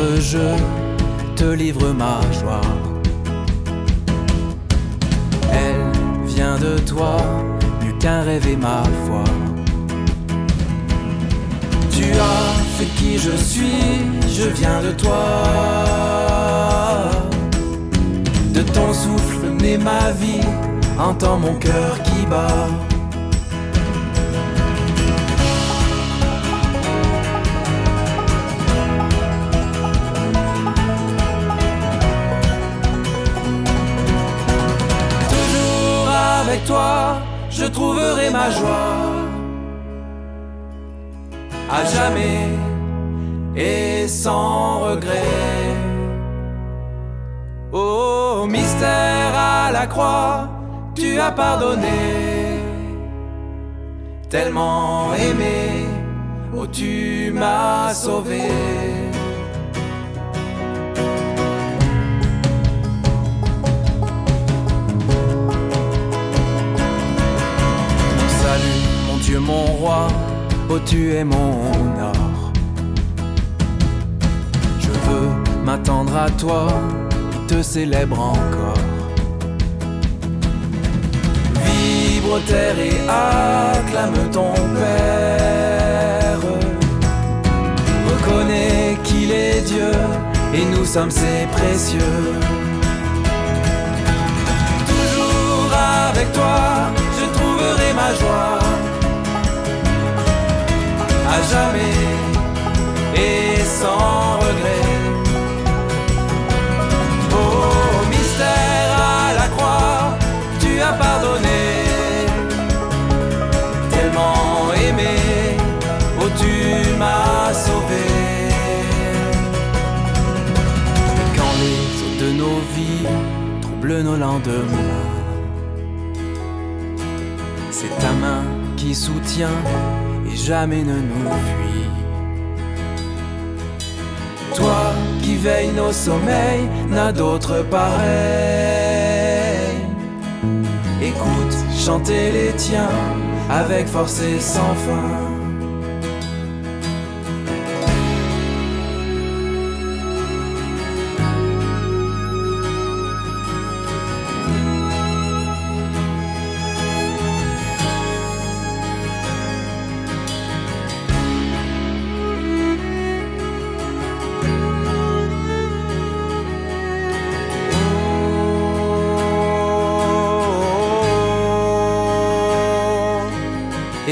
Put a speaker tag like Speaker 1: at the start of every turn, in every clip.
Speaker 1: tendre je te livre ma joie. Elle vient de toi, mieux qu'un rêve et ma foi. Tu as fait qui je suis, je viens de toi. De ton souffle naît ma vie, entends mon cœur qui bat. Toujours avec toi, je trouverai ma joie. À jamais et sans regret. Oh, mystère à la croix, tu as pardonné. Tellement aimé, oh tu m'as sauvé. Mon salut, mon Dieu, mon roi, oh tu es mon or. Je veux m'attendre à toi, te célèbre encore. Vibre terre et acclame ton Père. Reconnais qu'il est Dieu et nous sommes ses précieux. Toujours avec toi, je trouverai ma joie. À jamais et sans regret. Oh, mystère à la croix, tu as pardonné. Tellement aimé, oh tu m'as sauvé. Et quand les eaux de nos vies troublent nos lendemains, c'est ta main qui soutient et jamais ne nous fuit. Toi qui veilles nos sommeils, n'a d'autre pareil. Écoute chanter les tiens avec force et sans fin.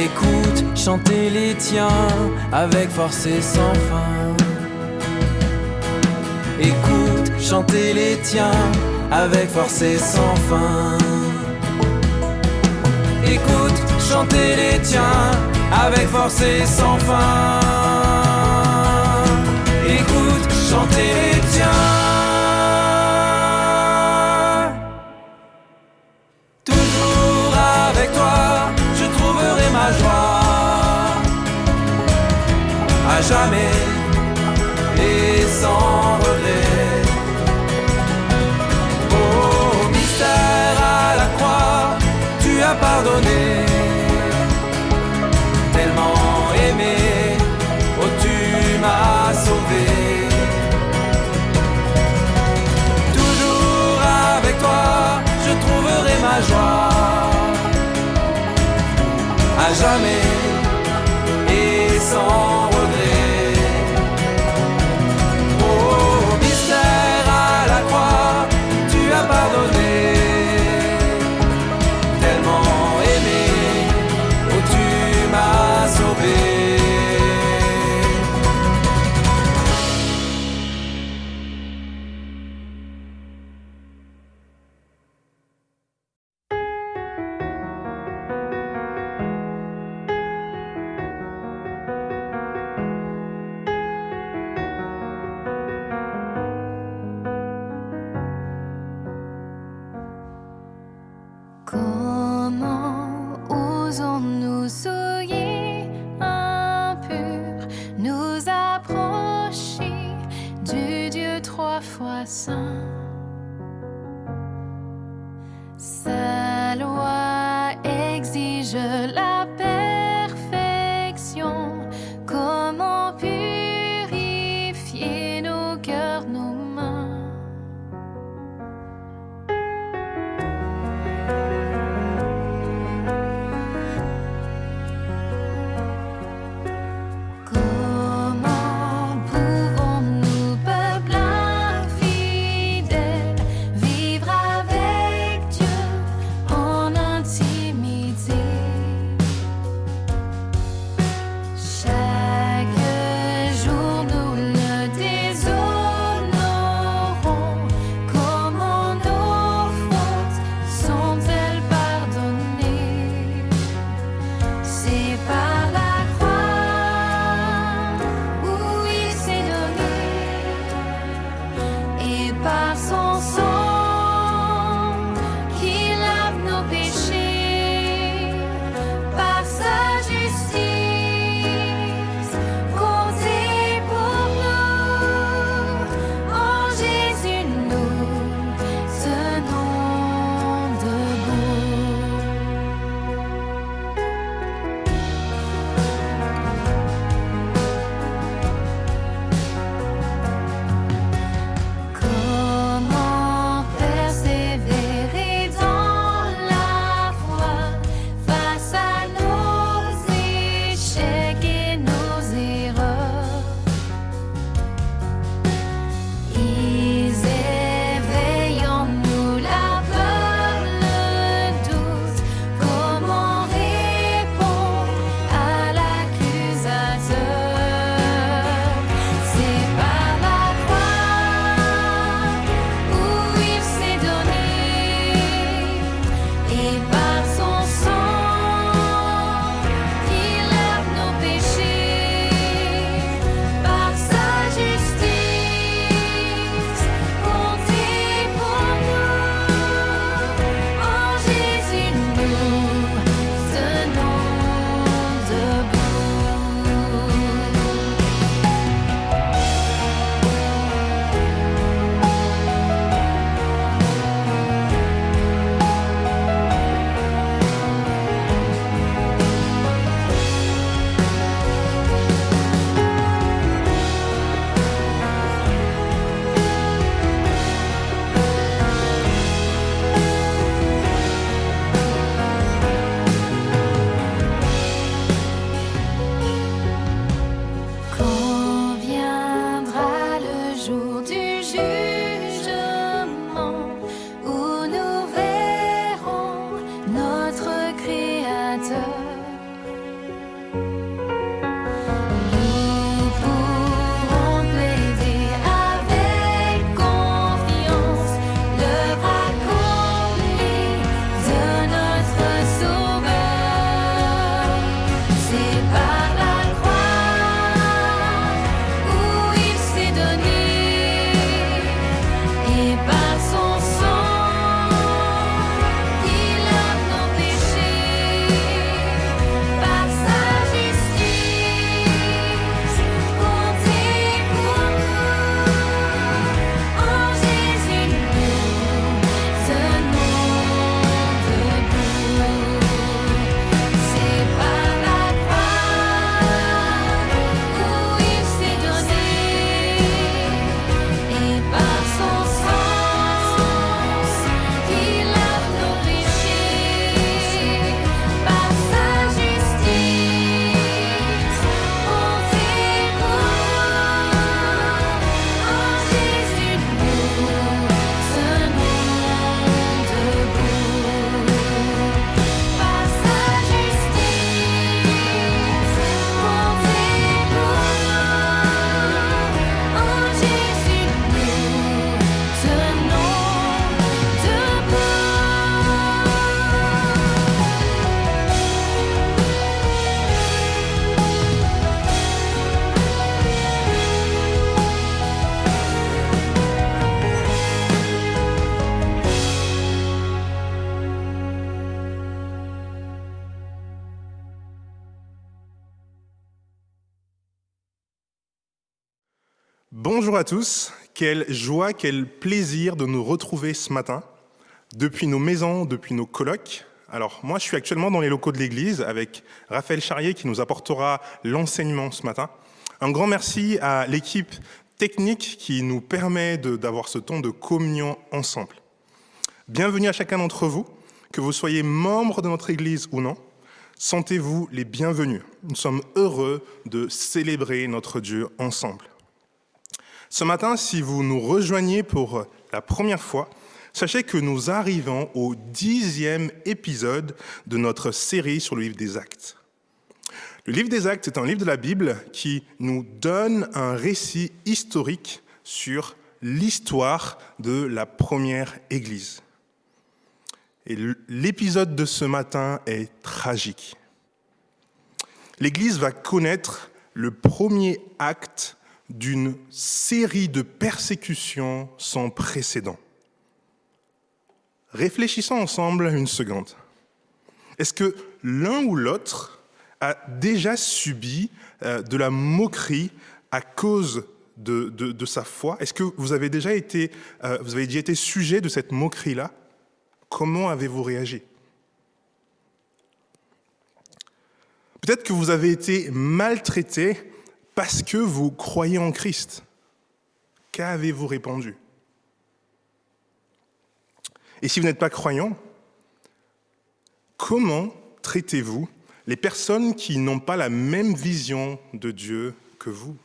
Speaker 1: Écoute chanter les tiens avec force et sans fin. Écoute chanter les tiens avec force et sans fin. Écoute chanter les tiens avec force et sans fin. Écoute chanter les tiens. Toujours avec toi, je trouverai ma joie. À jamais et sans regret. Oh, mystère à la croix, tu as pardonné. Tellement aimé, oh tu m'as sauvé. Toujours avec toi, je trouverai ma joie. À jamais et sans regret. Oh, mystère à la croix, tu as pardonné. Tellement aimé, oh tu m'as sauvé.
Speaker 2: Comment osons-nous souiller impurs, nous approcher du Dieu trois fois saint? Sa loi exige la perfection. Comment purifier nos
Speaker 3: Bonjour à tous, quelle joie, quel plaisir de nous retrouver ce matin, depuis nos maisons, depuis nos colloques. Alors moi je suis actuellement dans les locaux de l'église avec Raphaël Charrier qui nous apportera l'enseignement ce matin. Un grand merci à l'équipe technique qui nous permet d'avoir ce temps de communion ensemble. Bienvenue à chacun d'entre vous, que vous soyez membre de notre église ou non. Sentez-vous les bienvenus. Nous sommes heureux de célébrer notre Dieu ensemble. Ce matin, si vous nous rejoignez pour la première fois, sachez que nous arrivons au 10e épisode de notre série sur le livre des Actes. Le livre des Actes est un livre de la Bible qui nous donne un récit historique sur l'histoire de la première Église. Et l'épisode de ce matin est tragique. L'Église va connaître le premier acte d'une série de persécutions sans précédent. Réfléchissons ensemble une seconde. Est-ce que l'un ou l'autre a déjà subi de la moquerie à cause de sa foi? Est-ce que vous avez déjà été sujet de cette moquerie-là? Comment avez-vous réagi? Peut-être que vous avez été maltraité parce que vous croyez en Christ. Qu'avez-vous répondu? Et si vous n'êtes pas croyant, comment traitez-vous les personnes qui n'ont pas la même vision de Dieu que vous?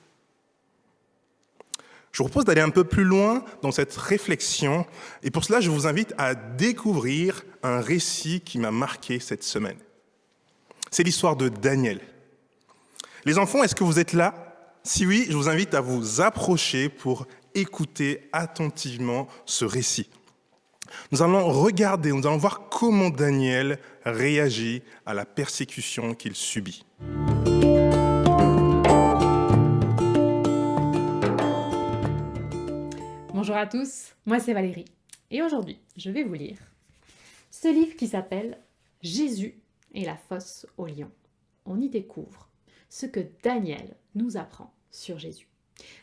Speaker 3: Je vous propose d'aller un peu plus loin dans cette réflexion, et pour cela, je vous invite à découvrir un récit qui m'a marqué cette semaine. C'est l'histoire de Daniel. Les enfants, est-ce que vous êtes là? Si oui, je vous invite à vous approcher pour écouter attentivement ce récit. Nous allons voir comment Daniel réagit à la persécution qu'il subit.
Speaker 4: Bonjour à tous, moi c'est Valérie et aujourd'hui je vais vous lire ce livre qui s'appelle Jésus et la fosse aux lions. On y découvre ce que Daniel nous apprend sur Jésus.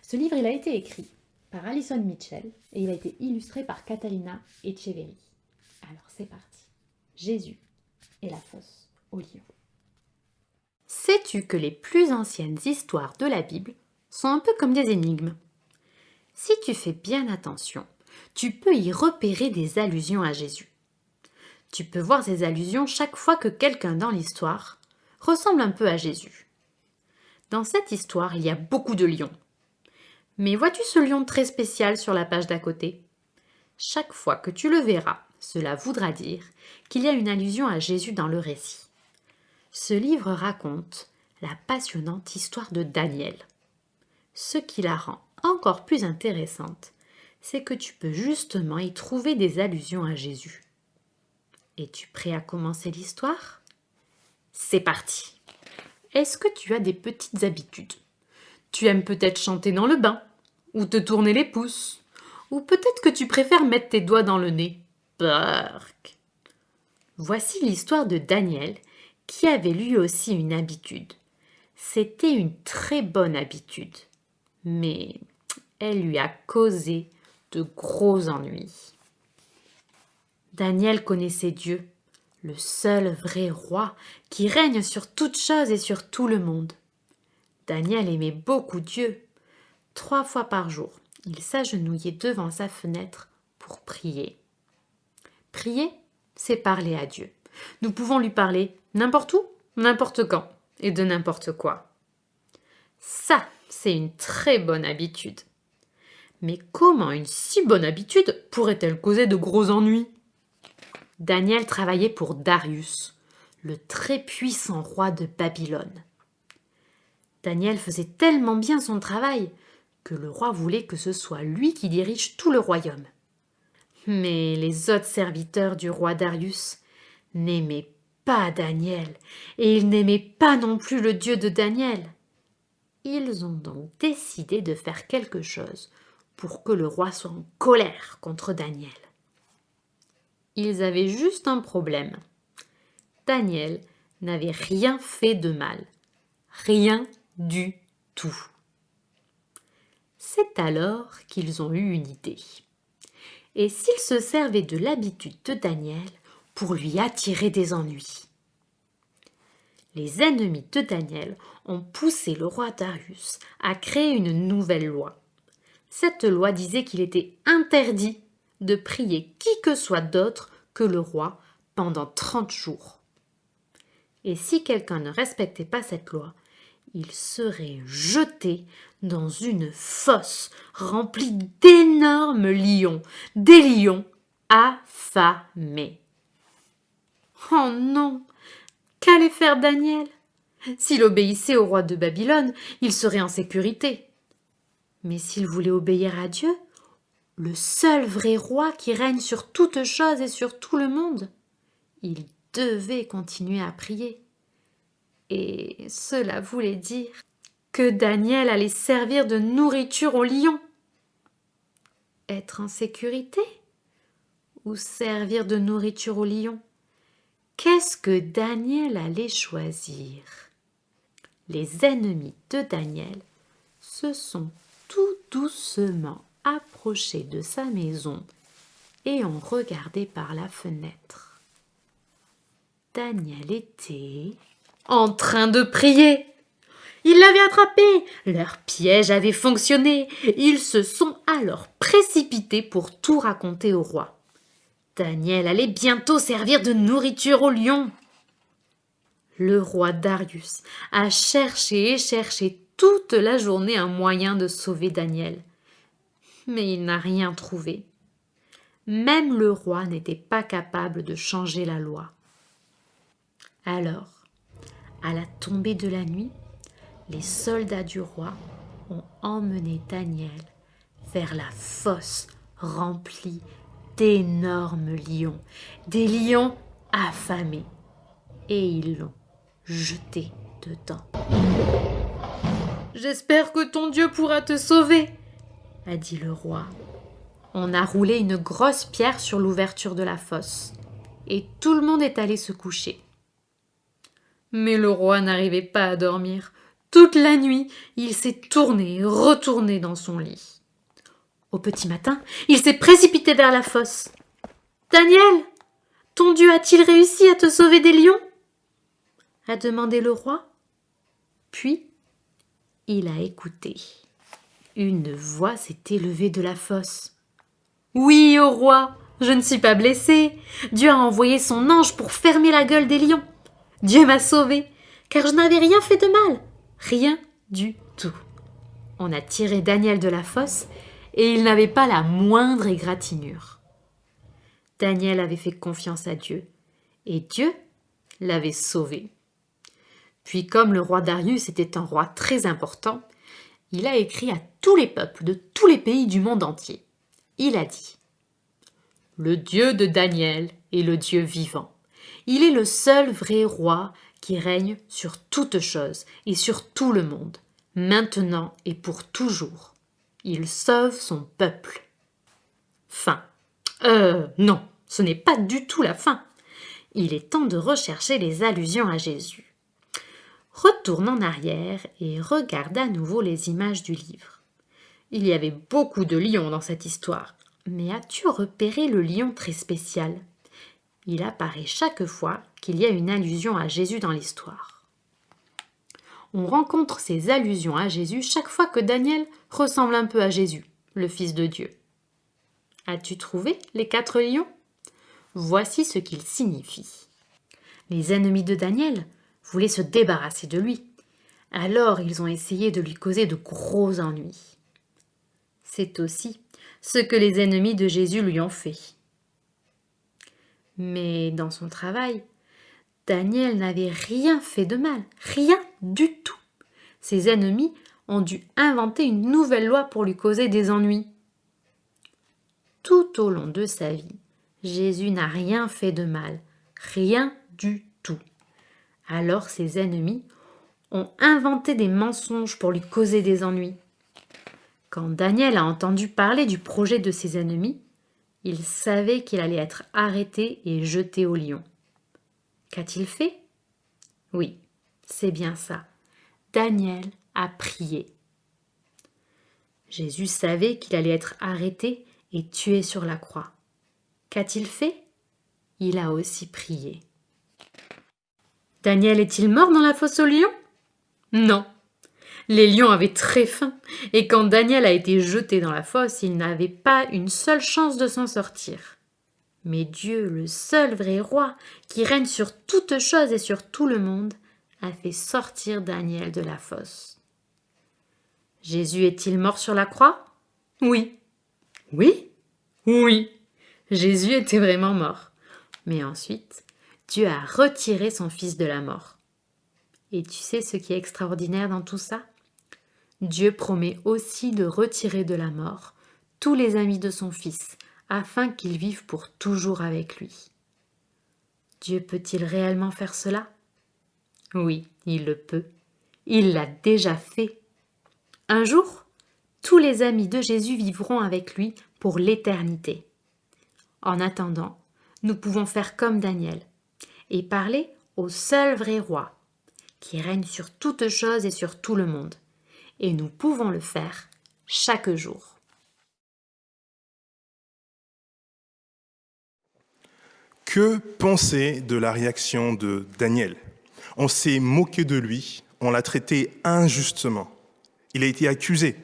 Speaker 4: Ce livre il a été écrit par Alison Mitchell et il a été illustré par Catalina Echeverri. Alors c'est parti, Jésus et la fosse aux lions. Sais-tu que les plus anciennes histoires de la Bible sont un peu comme des énigmes? Si tu fais bien attention, tu peux y repérer des allusions à Jésus. Tu peux voir ces allusions chaque fois que quelqu'un dans l'histoire ressemble un peu à Jésus. Dans cette histoire, il y a beaucoup de lions. Mais vois-tu ce lion très spécial sur la page d'à côté? Chaque fois que tu le verras, cela voudra dire qu'il y a une allusion à Jésus dans le récit. Ce livre raconte la passionnante histoire de Daniel. Ce qui la rend encore plus intéressante, c'est que tu peux justement y trouver des allusions à Jésus. Es-tu prêt à commencer l'histoire? C'est parti! Est-ce que tu as des petites habitudes? Tu aimes peut-être chanter dans le bain, ou te tourner les pouces, ou peut-être que tu préfères mettre tes doigts dans le nez. Bark! Voici l'histoire de Daniel, qui avait lui aussi une habitude. C'était une très bonne habitude, mais elle lui a causé de gros ennuis. Daniel connaissait Dieu, le seul vrai roi qui règne sur toutes choses et sur tout le monde. Daniel aimait beaucoup Dieu. 3 fois par jour, il s'agenouillait devant sa fenêtre pour prier. Prier, c'est parler à Dieu. Nous pouvons lui parler n'importe où, n'importe quand et de n'importe quoi. Ça, c'est une très bonne habitude. Mais comment une si bonne habitude pourrait-elle causer de gros ennuis? Daniel travaillait pour Darius, le très puissant roi de Babylone. Daniel faisait tellement bien son travail que le roi voulait que ce soit lui qui dirige tout le royaume. Mais les autres serviteurs du roi Darius n'aimaient pas Daniel et ils n'aimaient pas non plus le Dieu de Daniel. Ils ont donc décidé de faire quelque chose pour que le roi soit en colère contre Daniel. Ils avaient juste un problème. Daniel n'avait rien fait de mal. Rien du tout. C'est alors qu'ils ont eu une idée. Et s'ils se servaient de l'habitude de Daniel pour lui attirer des ennuis? Les ennemis de Daniel ont poussé le roi Darius à créer une nouvelle loi. Cette loi disait qu'il était interdit de prier qui que soit d'autre que le roi pendant 30 jours. Et si quelqu'un ne respectait pas cette loi, il serait jeté dans une fosse remplie d'énormes lions, des lions affamés. Oh non! Qu'allait faire Daniel? S'il obéissait au roi de Babylone, il serait en sécurité. Mais s'il voulait obéir à Dieu, le seul vrai roi qui règne sur toutes choses et sur tout le monde, il devait continuer à prier. Et cela voulait dire que Daniel allait servir de nourriture aux lions. Être en sécurité ou servir de nourriture aux lions? Qu'est-ce que Daniel allait choisir? Les ennemis de Daniel se sont tout doucement approchés de sa maison et ont regardé par la fenêtre. Daniel était en train de prier. Ils l'avaient attrapé, leur piège avait fonctionné. Ils se sont alors précipités pour tout raconter au roi. Daniel allait bientôt servir de nourriture aux lions. Le roi Darius a cherché et cherché toute la journée un moyen de sauver Daniel. Mais il n'a rien trouvé. Même le roi n'était pas capable de changer la loi. Alors, à la tombée de la nuit, les soldats du roi ont emmené Daniel vers la fosse remplie d'énormes lions, des lions affamés, et ils l'ont jeté dedans. « J'espère que ton Dieu pourra te sauver, » a dit le roi. On a roulé une grosse pierre sur l'ouverture de la fosse, et tout le monde est allé se coucher. Mais le roi n'arrivait pas à dormir. Toute la nuit, il s'est tourné et retourné dans son lit. Au petit matin, il s'est précipité vers la fosse. « Daniel, ton Dieu a-t-il réussi à te sauver des lions ?» a demandé le roi. Puis, il a écouté. Une voix s'est élevée de la fosse. « Oui, ô roi, je ne suis pas blessée. Dieu a envoyé son ange pour fermer la gueule des lions. Dieu m'a sauvée, car je n'avais rien fait de mal. Rien du tout. » On a tiré Daniel de la fosse et il n'avait pas la moindre égratignure. Daniel avait fait confiance à Dieu et Dieu l'avait sauvé. Puis comme le roi Darius était un roi très important, il a écrit à tous les peuples de tous les pays du monde entier. Il a dit « Le Dieu de Daniel est le Dieu vivant. Il est le seul vrai roi qui règne sur toutes choses et sur tout le monde, maintenant et pour toujours. Il sauve son peuple. » Fin. Non, ce n'est pas du tout la fin. Il est temps de rechercher les allusions à Jésus. Retourne en arrière et regarde à nouveau les images du livre. Il y avait beaucoup de lions dans cette histoire, mais as-tu repéré le lion très spécial? Il apparaît chaque fois qu'il y a une allusion à Jésus dans l'histoire. On rencontre ces allusions à Jésus chaque fois que Daniel ressemble un peu à Jésus, le Fils de Dieu. As-tu trouvé les 4 lions? Voici ce qu'ils signifient. Les ennemis de Daniel voulaient se débarrasser de lui. Alors ils ont essayé de lui causer de gros ennuis. C'est aussi ce que les ennemis de Jésus lui ont fait. Mais dans son travail, Daniel n'avait rien fait de mal, rien du tout. Ses ennemis ont dû inventer une nouvelle loi pour lui causer des ennuis. Tout au long de sa vie, Jésus n'a rien fait de mal, rien du tout. Alors ses ennemis ont inventé des mensonges pour lui causer des ennuis. Quand Daniel a entendu parler du projet de ses ennemis, il savait qu'il allait être arrêté et jeté au lion. Qu'a-t-il fait? Oui, c'est bien ça. Daniel a prié. Jésus savait qu'il allait être arrêté et tué sur la croix. Qu'a-t-il fait? Il a aussi prié. Daniel est-il mort dans la fosse aux lions? Non. Les lions avaient très faim, et quand Daniel a été jeté dans la fosse, il n'avait pas une seule chance de s'en sortir. Mais Dieu, le seul vrai roi, qui règne sur toutes choses et sur tout le monde, a fait sortir Daniel de la fosse. Jésus est-il mort sur la croix? Oui. Oui? Oui. Jésus était vraiment mort. Mais ensuite, Dieu a retiré son fils de la mort. Et tu sais ce qui est extraordinaire dans tout ça? Dieu promet aussi de retirer de la mort tous les amis de son fils, afin qu'ils vivent pour toujours avec lui. Dieu peut-il réellement faire cela? Oui, il le peut. Il l'a déjà fait. Un jour, tous les amis de Jésus vivront avec lui pour l'éternité. En attendant, nous pouvons faire comme Daniel et parler au seul vrai roi, qui règne sur toutes choses et sur tout le monde. Et nous pouvons le faire chaque jour.
Speaker 3: Que penser de la réaction de Daniel? On s'est moqué de lui, on l'a traité injustement. Il a été accusé.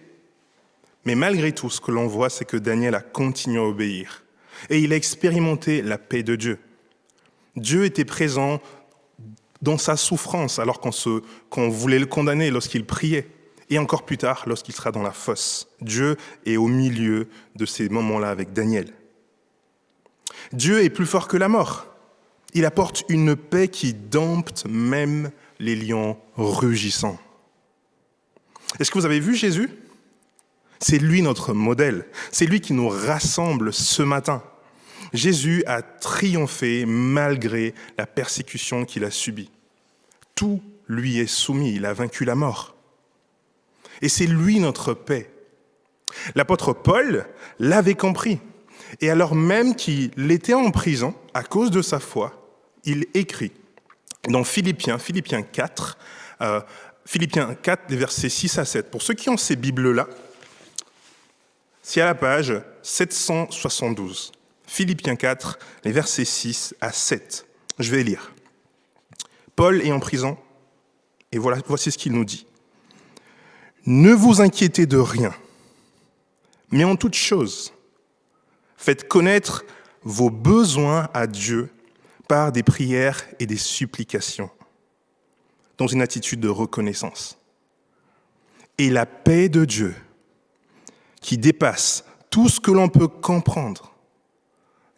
Speaker 3: Mais malgré tout, ce que l'on voit, c'est que Daniel a continué à obéir. Et il a expérimenté la paix de Dieu. Dieu était présent dans sa souffrance, alors qu'on voulait le condamner lorsqu'il priait. Et encore plus tard, lorsqu'il sera dans la fosse. Dieu est au milieu de ces moments-là avec Daniel. Dieu est plus fort que la mort. Il apporte une paix qui dompte même les lions rugissants. Est-ce que vous avez vu Jésus? C'est lui notre modèle. C'est lui qui nous rassemble ce matin. Jésus a triomphé malgré la persécution qu'il a subie. Tout lui est soumis. Il a vaincu la mort. Et c'est lui notre paix. L'apôtre Paul l'avait compris. Et alors même qu'il était en prison à cause de sa foi, il écrit dans Philippiens 4, les versets 6 à 7. Pour ceux qui ont ces Bibles-là, c'est à la page 772. Philippiens 4, les versets 6 à 7. Je vais lire. Paul est en prison, et voici ce qu'il nous dit. Ne vous inquiétez de rien, mais en toute chose, faites connaître vos besoins à Dieu par des prières et des supplications, dans une attitude de reconnaissance. Et la paix de Dieu, qui dépasse tout ce que l'on peut comprendre,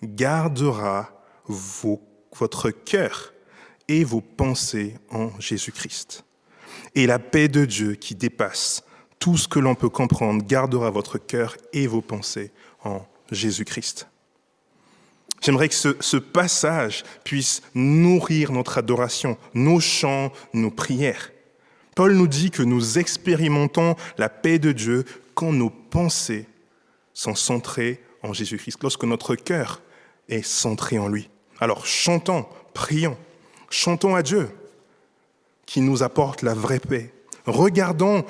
Speaker 3: gardera votre cœur et vos pensées en Jésus-Christ. Et la paix de Dieu, qui dépasse tout ce que l'on peut comprendre, gardera votre cœur et vos pensées en Jésus-Christ. J'aimerais que ce passage puisse nourrir notre adoration, nos chants, nos prières. Paul nous dit que nous expérimentons la paix de Dieu quand nos pensées sont centrées en Jésus-Christ, lorsque notre cœur est centré en lui. Alors chantons, prions, chantons à Dieu qui nous apporte la vraie paix. Regardons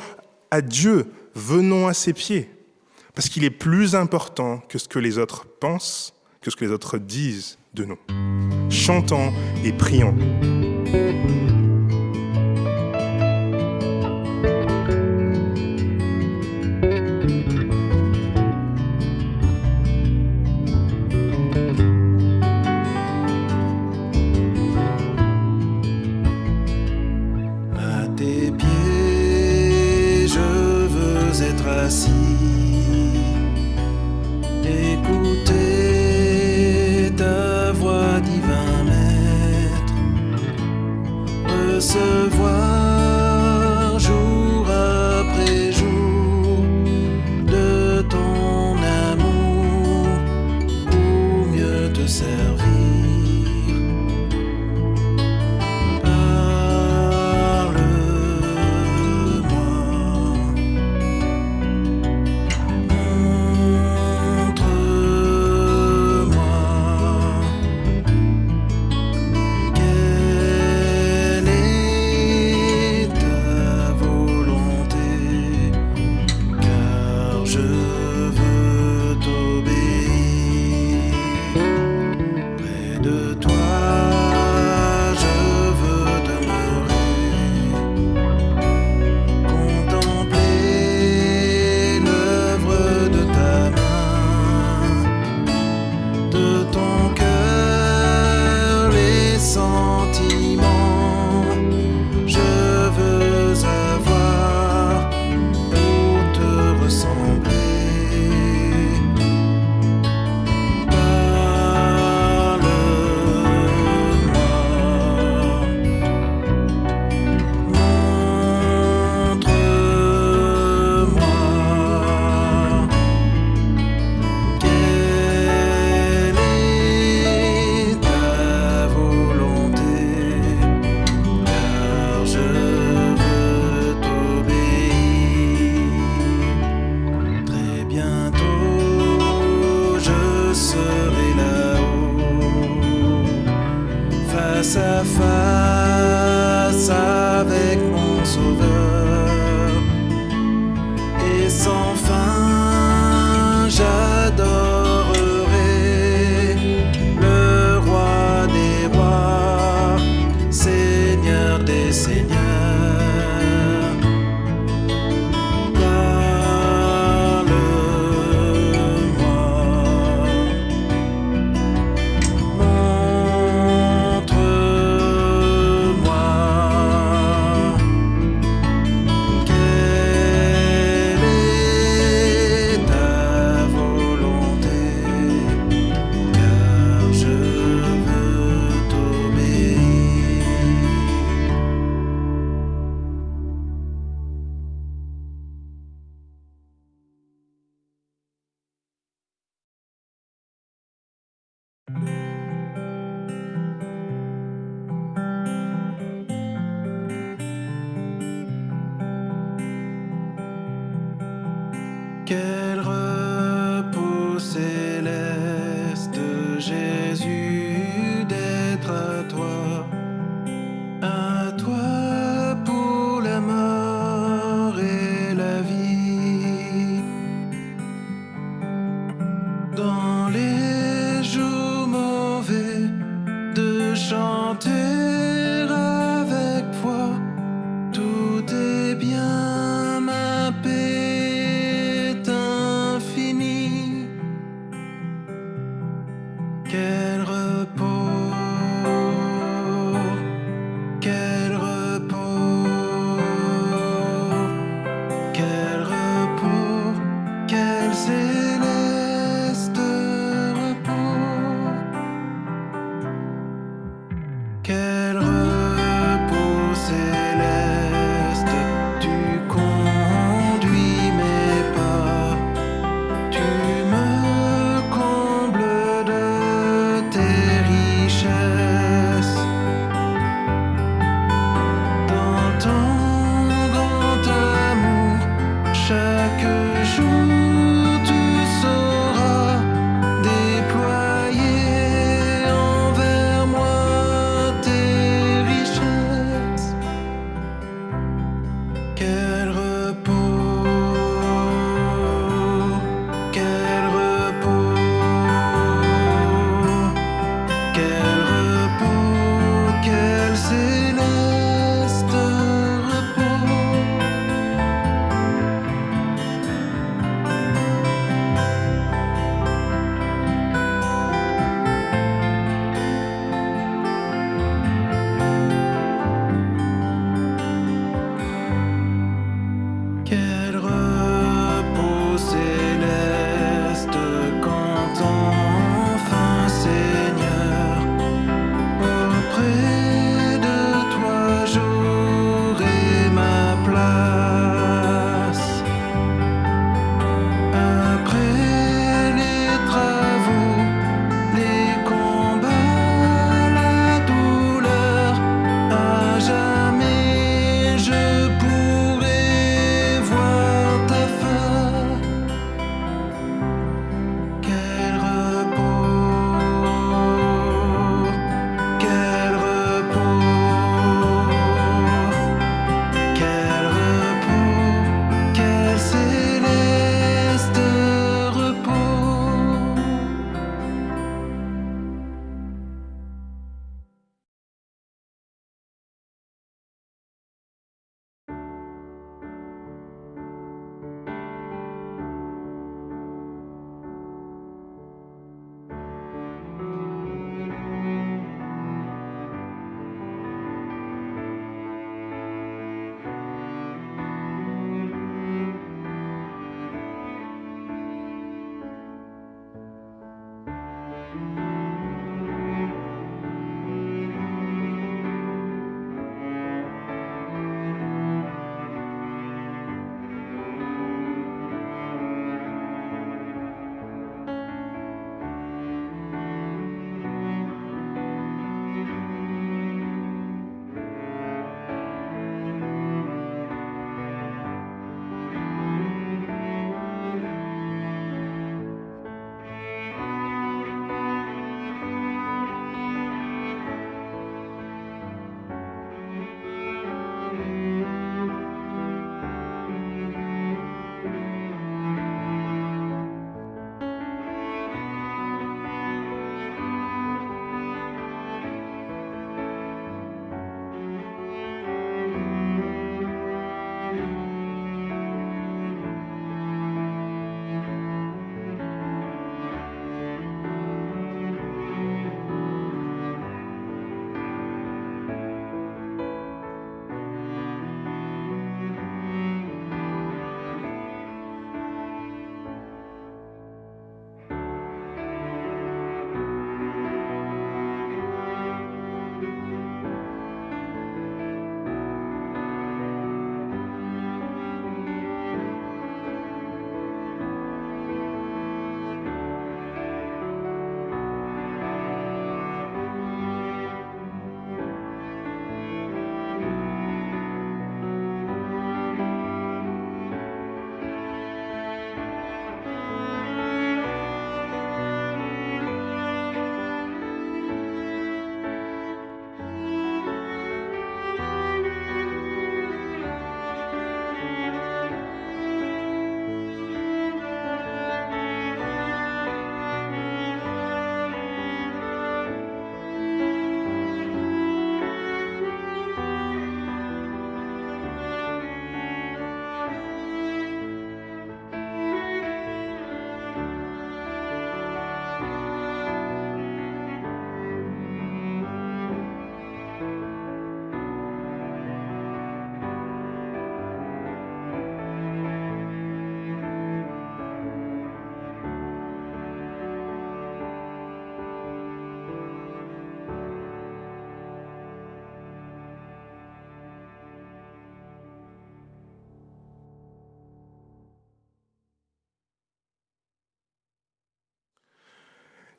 Speaker 3: à Dieu, venons à ses pieds, parce qu'il est plus important que ce que les autres pensent, que ce que les autres disent de nous. Chantons et prions.
Speaker 1: À tes pieds, je veux être assis, écouter ta voix, divin maître, recevoir jour après jour de ton amour pour mieux te servir. Parle-moi, Quel repos céleste, Jésus, d'être à toi pour la mort et la vie. Dans les jours mauvais, de chanter avec foi, tout est bien, ma paix est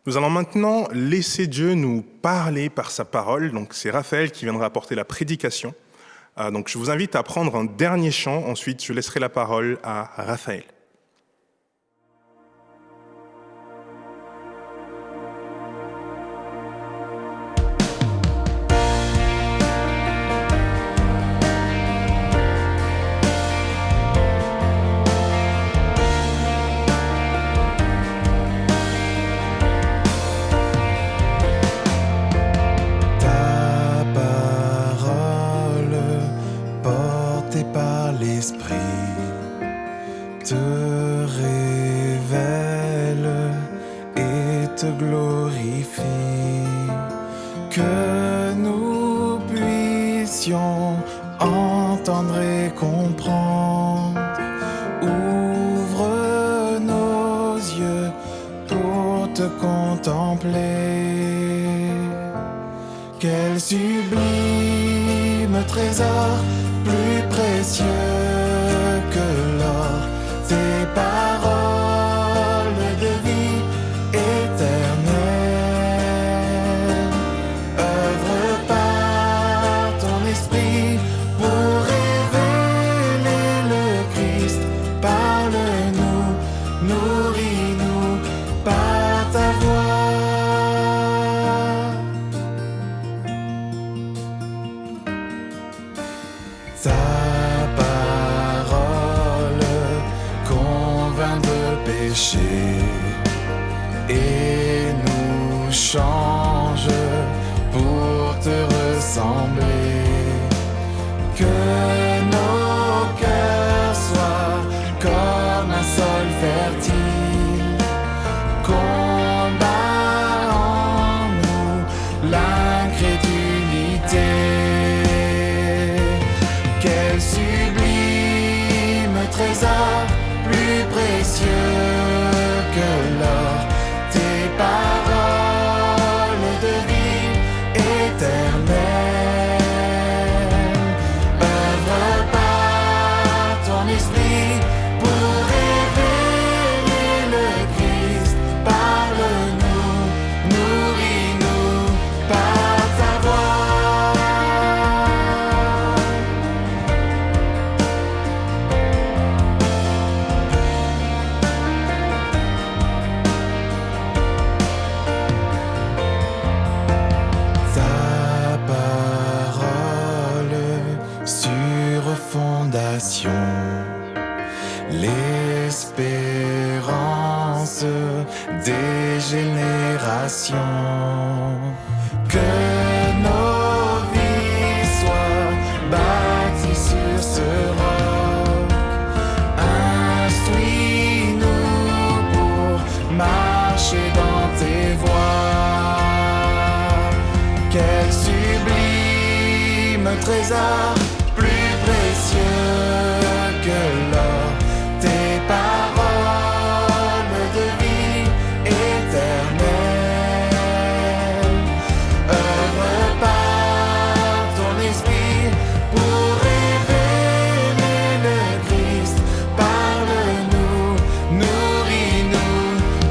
Speaker 3: Nous allons maintenant laisser Dieu nous parler par sa parole. Donc c'est Raphaël qui viendra apporter la prédication. Donc je vous invite à prendre un dernier chant. Ensuite, je laisserai la parole à Raphaël.
Speaker 1: Que nous puissions entendre et comprendre. Ouvre nos yeux pour te contempler. Quel sublime trésor, plus précieux que l'or, tes paroles de vie éternelle. Œuvre par ton esprit pour révéler le Christ. Parle-nous, nourris-nous par ta voix. Ta parole convainc de péché et nous change pour te ressembler. Que nos cœurs soient comme un sol fertile. Combat en nous l'incrédulité. Quel sublime trésor, plus précieux que l'or, tes paroles de vie éternelle. Œuvre par ton esprit pour révéler le Christ. Parle-nous, nourris-nous par ta voix. Ta parole sur fondation, l'espérance des générations. Que nos vies soient bâties sur ce roc. Instruis-nous pour marcher dans tes voies. Quel sublime trésor, plus précieux que l'or, tes paroles de vie éternelle. Œuvre par ton esprit pour révéler le Christ. Parle-nous, nourris-nous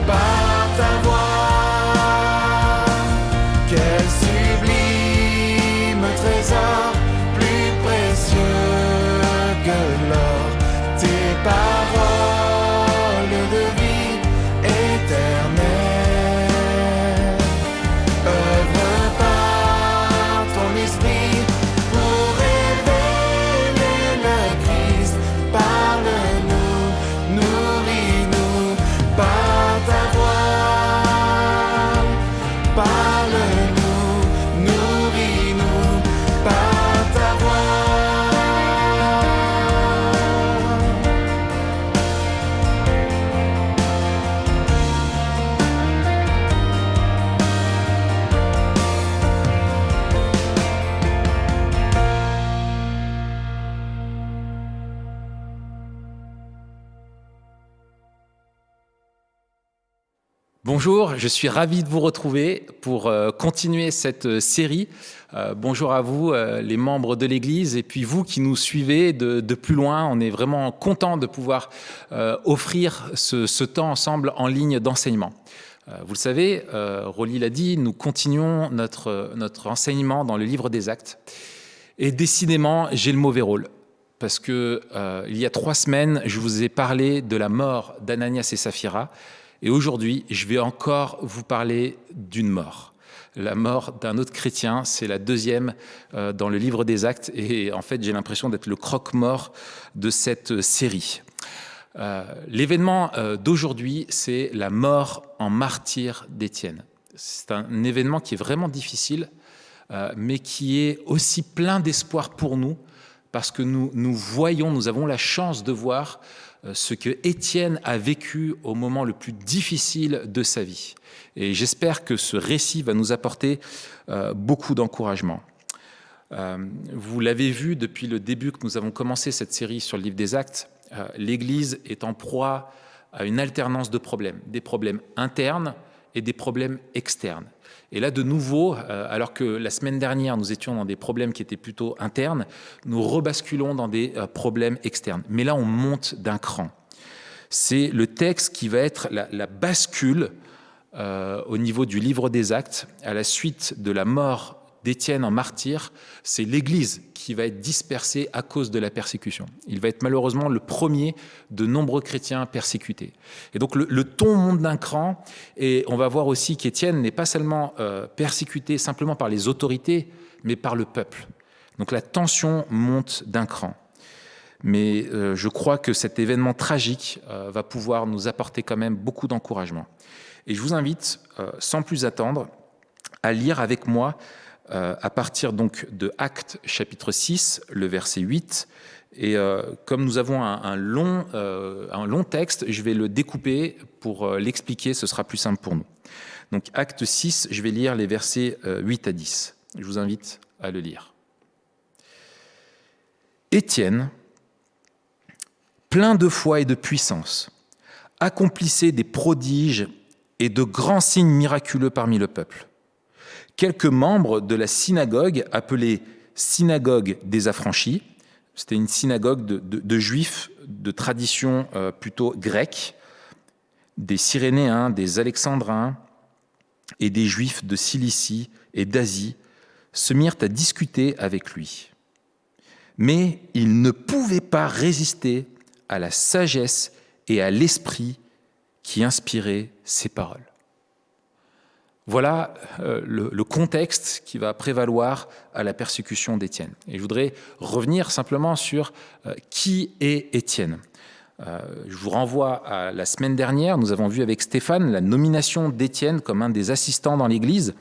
Speaker 1: par ta voix. Quel sublime trésor, plus précieux que l'or, tes paroles de vie éternelle. Œuvre par ton esprit pour révéler le Christ. Parle-nous, nourris-nous par ta voix. Parle-nous, nourris-nous par ta voix.
Speaker 5: Bonjour, je suis ravi de vous retrouver pour continuer cette série. Bonjour à vous, les membres de l'Église, et puis vous qui nous suivez de plus loin. On est vraiment content de pouvoir offrir ce temps ensemble en ligne d'enseignement. Vous le savez, Rolly l'a dit, nous continuons notre enseignement dans le livre des Actes. Et décidément, j'ai le mauvais rôle. Parce que il y a 3 semaines, je vous ai parlé de la mort d'Ananias et Saphira. Et aujourd'hui, je vais encore vous parler d'une mort. La mort d'un autre chrétien, c'est la 2e dans le livre des Actes. Et en fait, j'ai l'impression d'être le croque-mort de cette série. L'événement d'aujourd'hui, c'est la mort en martyr d'Étienne. C'est un événement qui est vraiment difficile, mais qui est aussi plein d'espoir pour nous, parce que nous avons la chance de voir ce que Étienne a vécu au moment le plus difficile de sa vie. Et j'espère que ce récit va nous apporter beaucoup d'encouragement. Vous l'avez vu depuis le début que nous avons commencé cette série sur le livre des Actes, l'Église est en proie à une alternance de problèmes, des problèmes internes et des problèmes externes. Et là, de nouveau, alors que la semaine dernière, nous étions dans des problèmes qui étaient plutôt internes, nous rebasculons dans des problèmes externes. Mais là, on monte d'un cran. C'est le texte qui va être la bascule au niveau du livre des Actes, à la suite de la mort d'Étienne en martyr. C'est l'Église qui va être dispersée à cause de la persécution. Il va être malheureusement le premier de nombreux chrétiens persécutés. Et donc le ton monte d'un cran, et on va voir aussi qu'Étienne n'est pas seulement persécuté simplement par les autorités, mais par le peuple. Donc la tension monte d'un cran. Mais je crois que cet événement tragique va pouvoir nous apporter quand même beaucoup d'encouragement. Et je vous invite, sans plus attendre, à lire avec moi à partir donc de Actes chapitre 6, le verset 8. Et comme nous avons un long texte, je vais le découper pour l'expliquer, ce sera plus simple pour nous. Donc Actes 6, je vais lire les versets 8 à 10. Je vous invite à le lire. Étienne, plein de foi et de puissance, accomplissait des prodiges et de grands signes miraculeux parmi le peuple. Quelques membres de la synagogue, appelée synagogue des affranchis, c'était une synagogue de juifs de tradition plutôt grecque, des Cyrénéens, des Alexandrins et des juifs de Cilicie et d'Asie, se mirent à discuter avec lui. Mais ils ne pouvaient pas résister à la sagesse et à l'esprit qui inspirait ces paroles. Voilà le contexte qui va prévaloir à la persécution d'Étienne. Et je voudrais revenir simplement sur qui est Étienne. Je vous renvoie à la semaine dernière, nous avons vu avec Stéphane la nomination d'Étienne comme un des assistants dans l'Église.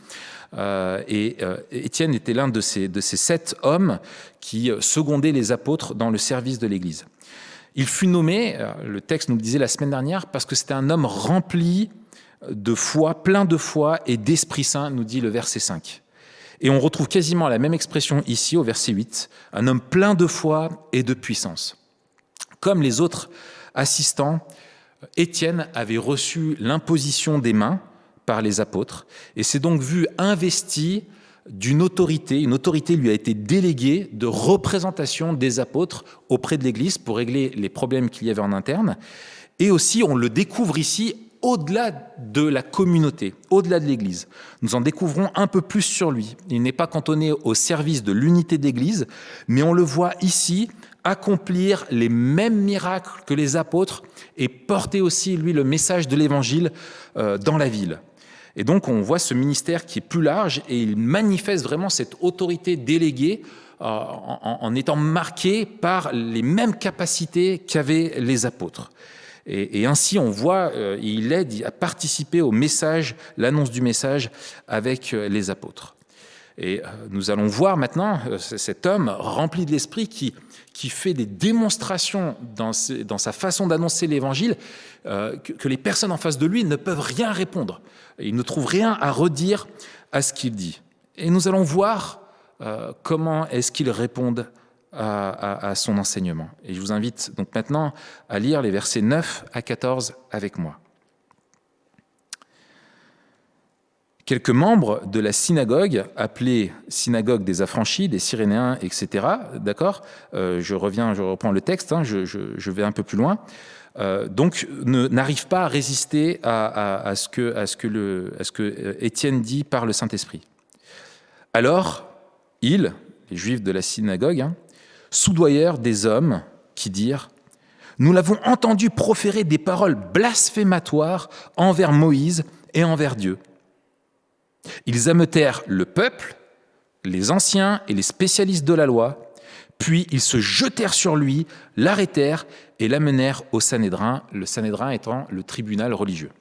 Speaker 5: Et Étienne était l'un de ces 7 hommes qui secondaient les apôtres dans le service de l'Église. Il fut nommé, le texte nous le disait la semaine dernière, parce que c'était un homme rempli de foi, plein de foi et d'Esprit Saint, nous dit le verset 5. Et on retrouve quasiment la même expression ici au verset 8, un homme plein de foi et de puissance. Comme les autres assistants, Étienne avait reçu l'imposition des mains par les apôtres et s'est donc vu investi d'une autorité. Une autorité lui a été déléguée de représentation des apôtres auprès de l'Église pour régler les problèmes qu'il y avait en interne. Et aussi, on le découvre ici, au-delà de la communauté, au-delà de l'Église. Nous en découvrons un peu plus sur lui. Il n'est pas cantonné au service de l'unité d'Église, mais on le voit ici accomplir les mêmes miracles que les apôtres et porter aussi, lui, le message de l'Évangile dans la ville. Et donc, on voit ce ministère qui est plus large et il manifeste vraiment cette autorité déléguée en étant marqué par les mêmes capacités qu'avaient les apôtres. Et ainsi, on voit, il aide à participer au message, l'annonce du message avec les apôtres. Et nous allons voir maintenant cet homme rempli de l'esprit qui fait des démonstrations dans sa façon d'annoncer l'évangile que les personnes en face de lui ne peuvent rien répondre. Ils ne trouvent rien à redire à ce qu'il dit. Et nous allons voir comment est-ce qu'ils répondent à son enseignement. Et je vous invite donc maintenant à lire les versets 9 à 14 avec moi. Quelques membres de la synagogue, appelée synagogue des affranchis, des Cyrénéens, etc., d'accord, je reprends le texte, je vais un peu plus loin, donc n'arrive pas à résister à ce que Étienne dit par le Saint-Esprit. Alors, les Juifs de la synagogue, soudoyèrent des hommes qui dirent « Nous l'avons entendu proférer des paroles blasphématoires envers Moïse et envers Dieu. » Ils ameutèrent le peuple, les anciens et les spécialistes de la loi, puis ils se jetèrent sur lui, l'arrêtèrent et l'amenèrent au Sanhédrin, le Sanhédrin étant le tribunal religieux.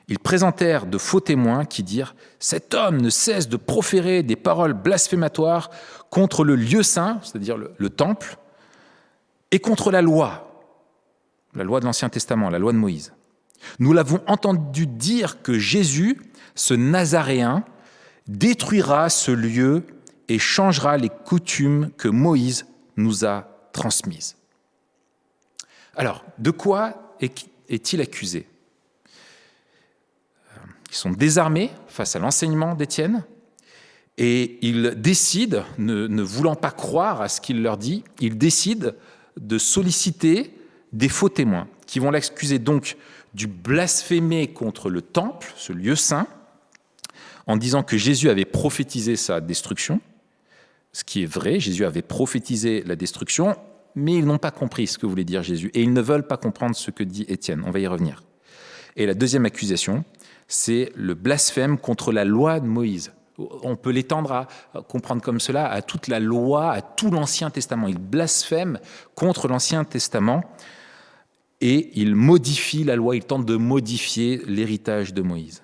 Speaker 5: Ils présentèrent de faux témoins qui dirent « Cet homme ne cesse de proférer des paroles blasphématoires contre le lieu saint, c'est-à-dire le temple, et contre la loi de l'Ancien Testament, la loi de Moïse. Nous l'avons entendu dire que Jésus, ce Nazaréen, détruira ce lieu et changera les coutumes que Moïse nous a transmises. » Alors, de quoi est-il accusé ? Ils sont désarmés face à l'enseignement d'Étienne et ils décident, ne voulant pas croire à ce qu'il leur dit, ils décident de solliciter des faux témoins qui vont l'accuser donc du blasphémer contre le temple, ce lieu saint, en disant que Jésus avait prophétisé sa destruction, ce qui est vrai, Jésus avait prophétisé la destruction, mais ils n'ont pas compris ce que voulait dire Jésus, et ils ne veulent pas comprendre ce que dit Étienne. On va y revenir. Et la deuxième accusation, c'est le blasphème contre la loi de Moïse. On peut l'étendre à comprendre comme cela à toute la loi, à tout l'Ancien Testament. Il blasphème contre l'Ancien Testament et il modifie la loi, il tente de modifier l'héritage de Moïse.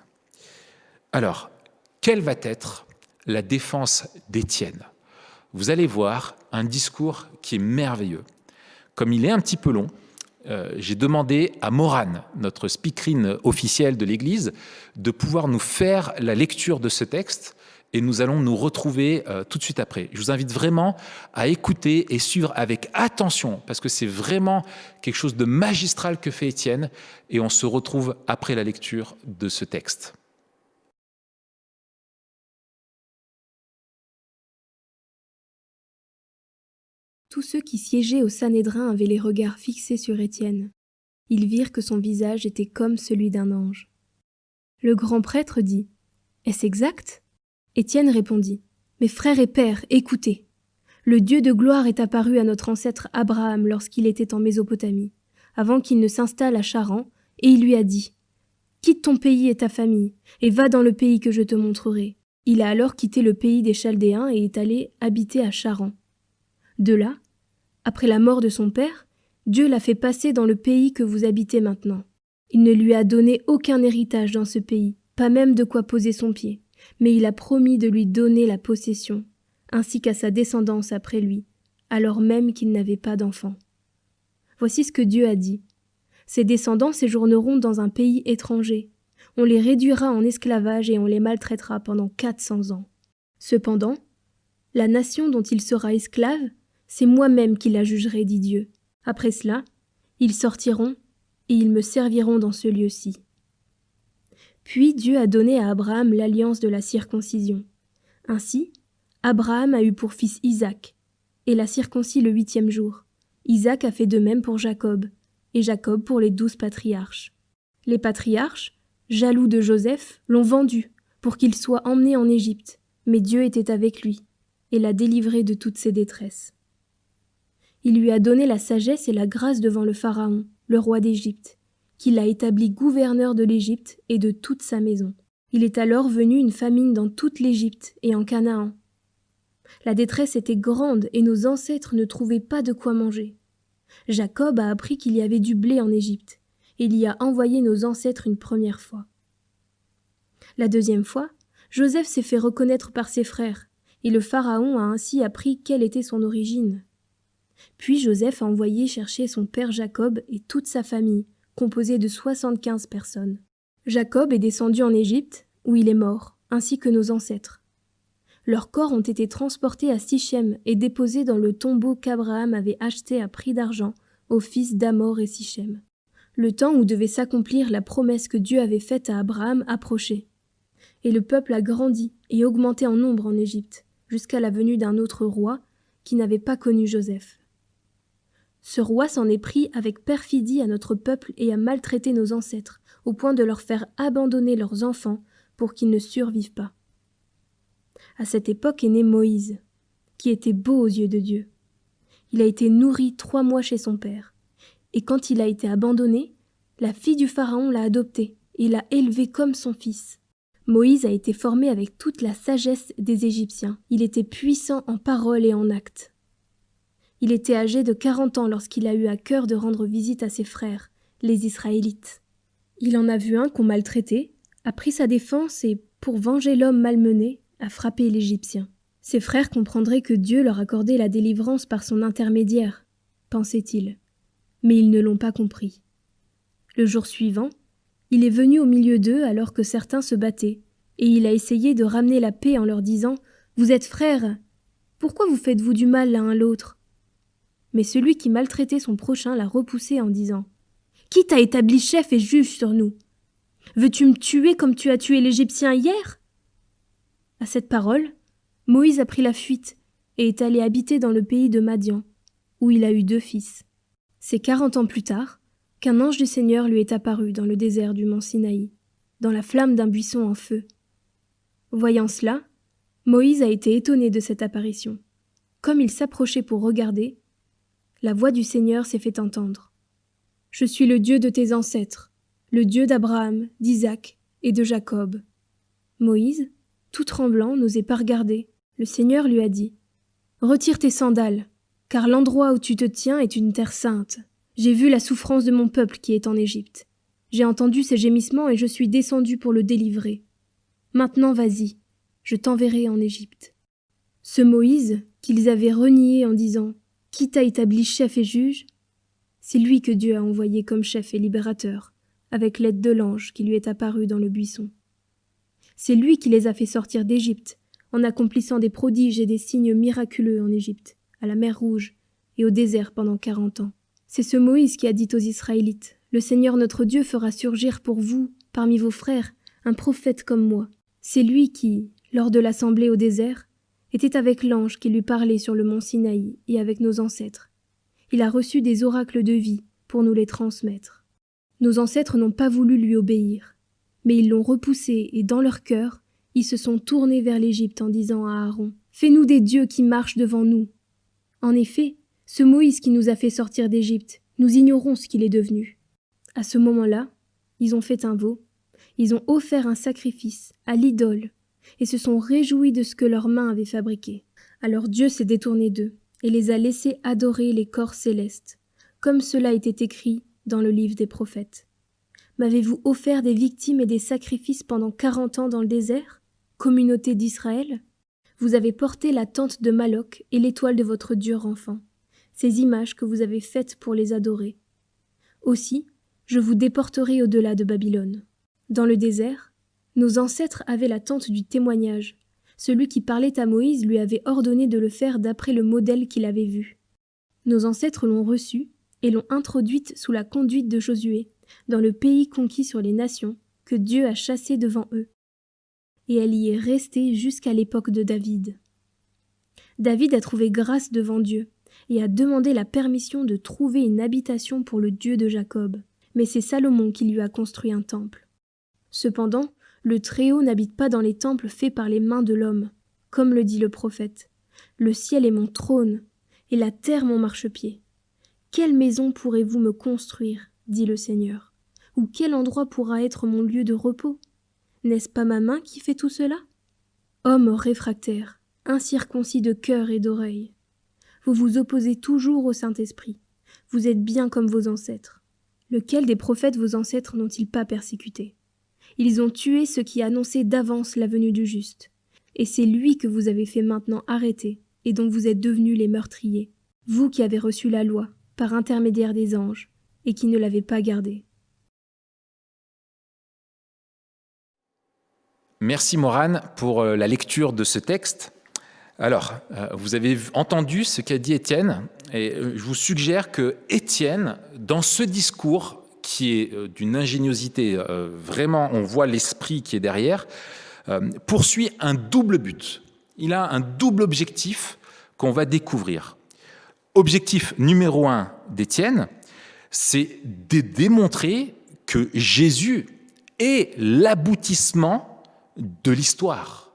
Speaker 5: Alors, quelle va être la défense d'Étienne ? Vous allez voir un discours qui est merveilleux. Comme il est un petit peu long, j'ai demandé à Morane, notre speakerine officielle de l'Église, de pouvoir nous faire la lecture de ce texte et nous allons nous retrouver tout de suite après. Je vous invite vraiment à écouter et suivre avec attention parce que c'est vraiment quelque chose de magistral que fait Étienne et on se retrouve après la lecture de ce texte.
Speaker 6: Tous ceux qui siégeaient au Sanhédrin avaient les regards fixés sur Étienne. Ils virent que son visage était comme celui d'un ange. Le grand prêtre dit « Est-ce exact ?» Étienne répondit « Mes frères et pères, écoutez. Le Dieu de gloire est apparu à notre ancêtre Abraham lorsqu'il était en Mésopotamie, avant qu'il ne s'installe à Charan, et il lui a dit « Quitte ton pays et ta famille, et va dans le pays que je te montrerai. » Il a alors quitté le pays des Chaldéens et est allé habiter à Charan. De là, après la mort de son père, Dieu l'a fait passer dans le pays que vous habitez maintenant. Il ne lui a donné aucun héritage dans ce pays, pas même de quoi poser son pied, mais il a promis de lui donner la possession, ainsi qu'à sa descendance après lui, alors même qu'il n'avait pas d'enfant. Voici ce que Dieu a dit. Ses descendants séjourneront dans un pays étranger. On les réduira en esclavage et on les maltraitera pendant 400 ans. Cependant, la nation dont il sera esclave, c'est moi-même qui la jugerai, dit Dieu. Après cela, ils sortiront et ils me serviront dans ce lieu-ci. Puis Dieu a donné à Abraham l'alliance de la circoncision. Ainsi, Abraham a eu pour fils Isaac, et l'a circoncis le 8e jour. Isaac a fait de même pour Jacob, et Jacob pour les 12 patriarches. Les patriarches, jaloux de Joseph, l'ont vendu pour qu'il soit emmené en Égypte, mais Dieu était avec lui, et l'a délivré de toutes ses détresses. Il lui a donné la sagesse et la grâce devant le Pharaon, le roi d'Égypte, qui l'a établi gouverneur de l'Égypte et de toute sa maison. Il est alors venu une famine dans toute l'Égypte et en Canaan. La détresse était grande et nos ancêtres ne trouvaient pas de quoi manger. Jacob a appris qu'il y avait du blé en Égypte, et il y a envoyé nos ancêtres une première fois. La deuxième fois, Joseph s'est fait reconnaître par ses frères, et le Pharaon a ainsi appris quelle était son origine. Puis Joseph a envoyé chercher son père Jacob et toute sa famille, composée de 75 personnes. Jacob est descendu en Égypte, où il est mort, ainsi que nos ancêtres. Leurs corps ont été transportés à Sichem et déposés dans le tombeau qu'Abraham avait acheté à prix d'argent aux fils d'Hamor et Sichem. Le temps où devait s'accomplir la promesse que Dieu avait faite à Abraham approchait. Et le peuple a grandi et augmenté en nombre en Égypte, jusqu'à la venue d'un autre roi qui n'avait pas connu Joseph. Ce roi s'en est pris avec perfidie à notre peuple et a maltraité nos ancêtres, au point de leur faire abandonner leurs enfants pour qu'ils ne survivent pas. À cette époque est né Moïse, qui était beau aux yeux de Dieu. Il a été nourri 3 mois chez son père, et quand il a été abandonné, la fille du pharaon l'a adopté et l'a élevé comme son fils. Moïse a été formé avec toute la sagesse des Égyptiens. Il était puissant en parole et en actes. Il était âgé de 40 ans lorsqu'il a eu à cœur de rendre visite à ses frères, les Israélites. Il en a vu un qu'on maltraitait, a pris sa défense et, pour venger l'homme malmené, a frappé l'Égyptien. Ses frères comprendraient que Dieu leur accordait la délivrance par son intermédiaire, pensait-il. Mais ils ne l'ont pas compris. Le jour suivant, il est venu au milieu d'eux alors que certains se battaient, et il a essayé de ramener la paix en leur disant « Vous êtes frères, pourquoi vous faites-vous du mal l'un à l'autre ?» Mais celui qui maltraitait son prochain l'a repoussé en disant « Qui t'a établi chef et juge sur nous? Veux-tu me tuer comme tu as tué l'Égyptien hier ?» À cette parole, Moïse a pris la fuite et est allé habiter dans le pays de Madian, où il a eu 2 fils. C'est 40 ans plus tard qu'un ange du Seigneur lui est apparu dans le désert du mont Sinaï, dans la flamme d'un buisson en feu. Voyant cela, Moïse a été étonné de cette apparition. Comme il s'approchait pour regarder, la voix du Seigneur s'est fait entendre. « Je suis le Dieu de tes ancêtres, le Dieu d'Abraham, d'Isaac et de Jacob. » Moïse, tout tremblant, n'osait pas regarder. Le Seigneur lui a dit « Retire tes sandales, car l'endroit où tu te tiens est une terre sainte. J'ai vu la souffrance de mon peuple qui est en Égypte. J'ai entendu ses gémissements et je suis descendu pour le délivrer. Maintenant vas-y, je t'enverrai en Égypte. » Ce Moïse, qu'ils avaient renié en disant « Qui t'a établi chef et juge ?» c'est lui que Dieu a envoyé comme chef et libérateur, avec l'aide de l'ange qui lui est apparu dans le buisson. C'est lui qui les a fait sortir d'Égypte, en accomplissant des prodiges et des signes miraculeux en Égypte, à la mer Rouge et au désert pendant 40 ans. C'est ce Moïse qui a dit aux Israélites « Le Seigneur notre Dieu fera surgir pour vous, parmi vos frères, un prophète comme moi. » C'est lui qui, lors de l'assemblée au désert, était avec l'ange qui lui parlait sur le mont Sinaï et avec nos ancêtres. Il a reçu des oracles de vie pour nous les transmettre. Nos ancêtres n'ont pas voulu lui obéir, mais ils l'ont repoussé et dans leur cœur, ils se sont tournés vers l'Égypte en disant à Aaron « Fais-nous des dieux qui marchent devant nous. » En effet, ce Moïse qui nous a fait sortir d'Égypte, nous ignorons ce qu'il est devenu. À ce moment-là, ils ont fait un veau, ils ont offert un sacrifice à l'idole et se sont réjouis de ce que leurs mains avaient fabriqué. Alors Dieu s'est détourné d'eux et les a laissés adorer les corps célestes, comme cela était écrit dans le livre des prophètes. M'avez-vous offert des victimes et des sacrifices pendant 40 ans dans le désert, communauté d'Israël? Vous avez porté la tente de Moloch et l'étoile de votre Dieu enfant, ces images que vous avez faites pour les adorer. Aussi, je vous déporterai au-delà de Babylone. Dans le désert, nos ancêtres avaient la tente du témoignage. Celui qui parlait à Moïse lui avait ordonné de le faire d'après le modèle qu'il avait vu. Nos ancêtres l'ont reçue et l'ont introduite sous la conduite de Josué, dans le pays conquis sur les nations, que Dieu a chassé devant eux. Et elle y est restée jusqu'à l'époque de David. David a trouvé grâce devant Dieu et a demandé la permission de trouver une habitation pour le Dieu de Jacob. Mais c'est Salomon qui lui a construit un temple. Cependant, le Très-Haut n'habite pas dans les temples faits par les mains de l'homme, comme le dit le prophète. Le ciel est mon trône, et la terre mon marchepied. Quelle maison pourrez-vous me construire, dit le Seigneur, ou quel endroit pourra être mon lieu de repos? N'est-ce pas ma main qui fait tout cela? Homme réfractaire, incirconcis de cœur et d'oreille, vous vous opposez toujours au Saint-Esprit. Vous êtes bien comme vos ancêtres. Lequel des prophètes vos ancêtres n'ont-ils pas persécuté? Ils ont tué ceux qui annonçaient d'avance la venue du juste. Et c'est lui que vous avez fait maintenant arrêter et dont vous êtes devenus les meurtriers. Vous qui avez reçu la loi par intermédiaire des anges et qui ne l'avez pas gardée.
Speaker 5: Merci Morane pour la lecture de ce texte. Alors, vous avez entendu ce qu'a dit Étienne, et je vous suggère que Étienne, dans ce discours qui est d'une ingéniosité, vraiment on voit l'esprit qui est derrière, poursuit un double but. Il a un double objectif qu'on va découvrir. objectif numéro 1 d'Étienne, c'est de démontrer que Jésus est l'aboutissement de l'histoire,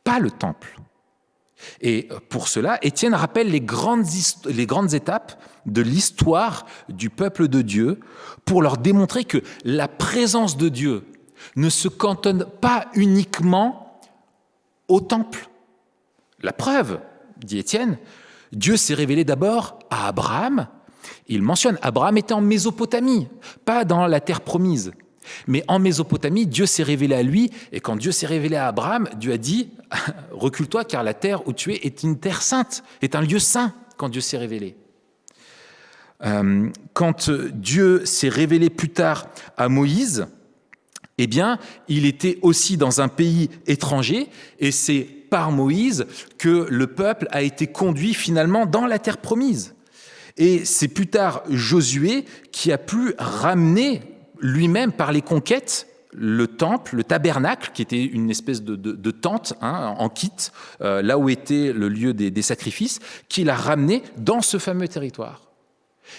Speaker 5: pas le temple. Et pour cela, Étienne rappelle les grandes étapes de l'histoire du peuple de Dieu pour leur démontrer que la présence de Dieu ne se cantonne pas uniquement au temple. La preuve, dit Étienne, Dieu s'est révélé d'abord à Abraham. Il mentionne Abraham était en Mésopotamie, pas dans la terre promise. Mais en Mésopotamie, Dieu s'est révélé à lui, et quand Dieu s'est révélé à Abraham, Dieu a dit « Recule-toi, car la terre où tu es est une terre sainte, est un lieu saint, quand Dieu s'est révélé. » Quand Dieu s'est révélé plus tard à Moïse, eh bien, il était aussi dans un pays étranger, et c'est par Moïse que le peuple a été conduit finalement dans la terre promise. Et c'est plus tard Josué qui a pu ramener lui-même par les conquêtes le temple, le tabernacle, qui était une espèce de tente en kit, là où était le lieu des sacrifices, qu'il a ramené dans ce fameux territoire.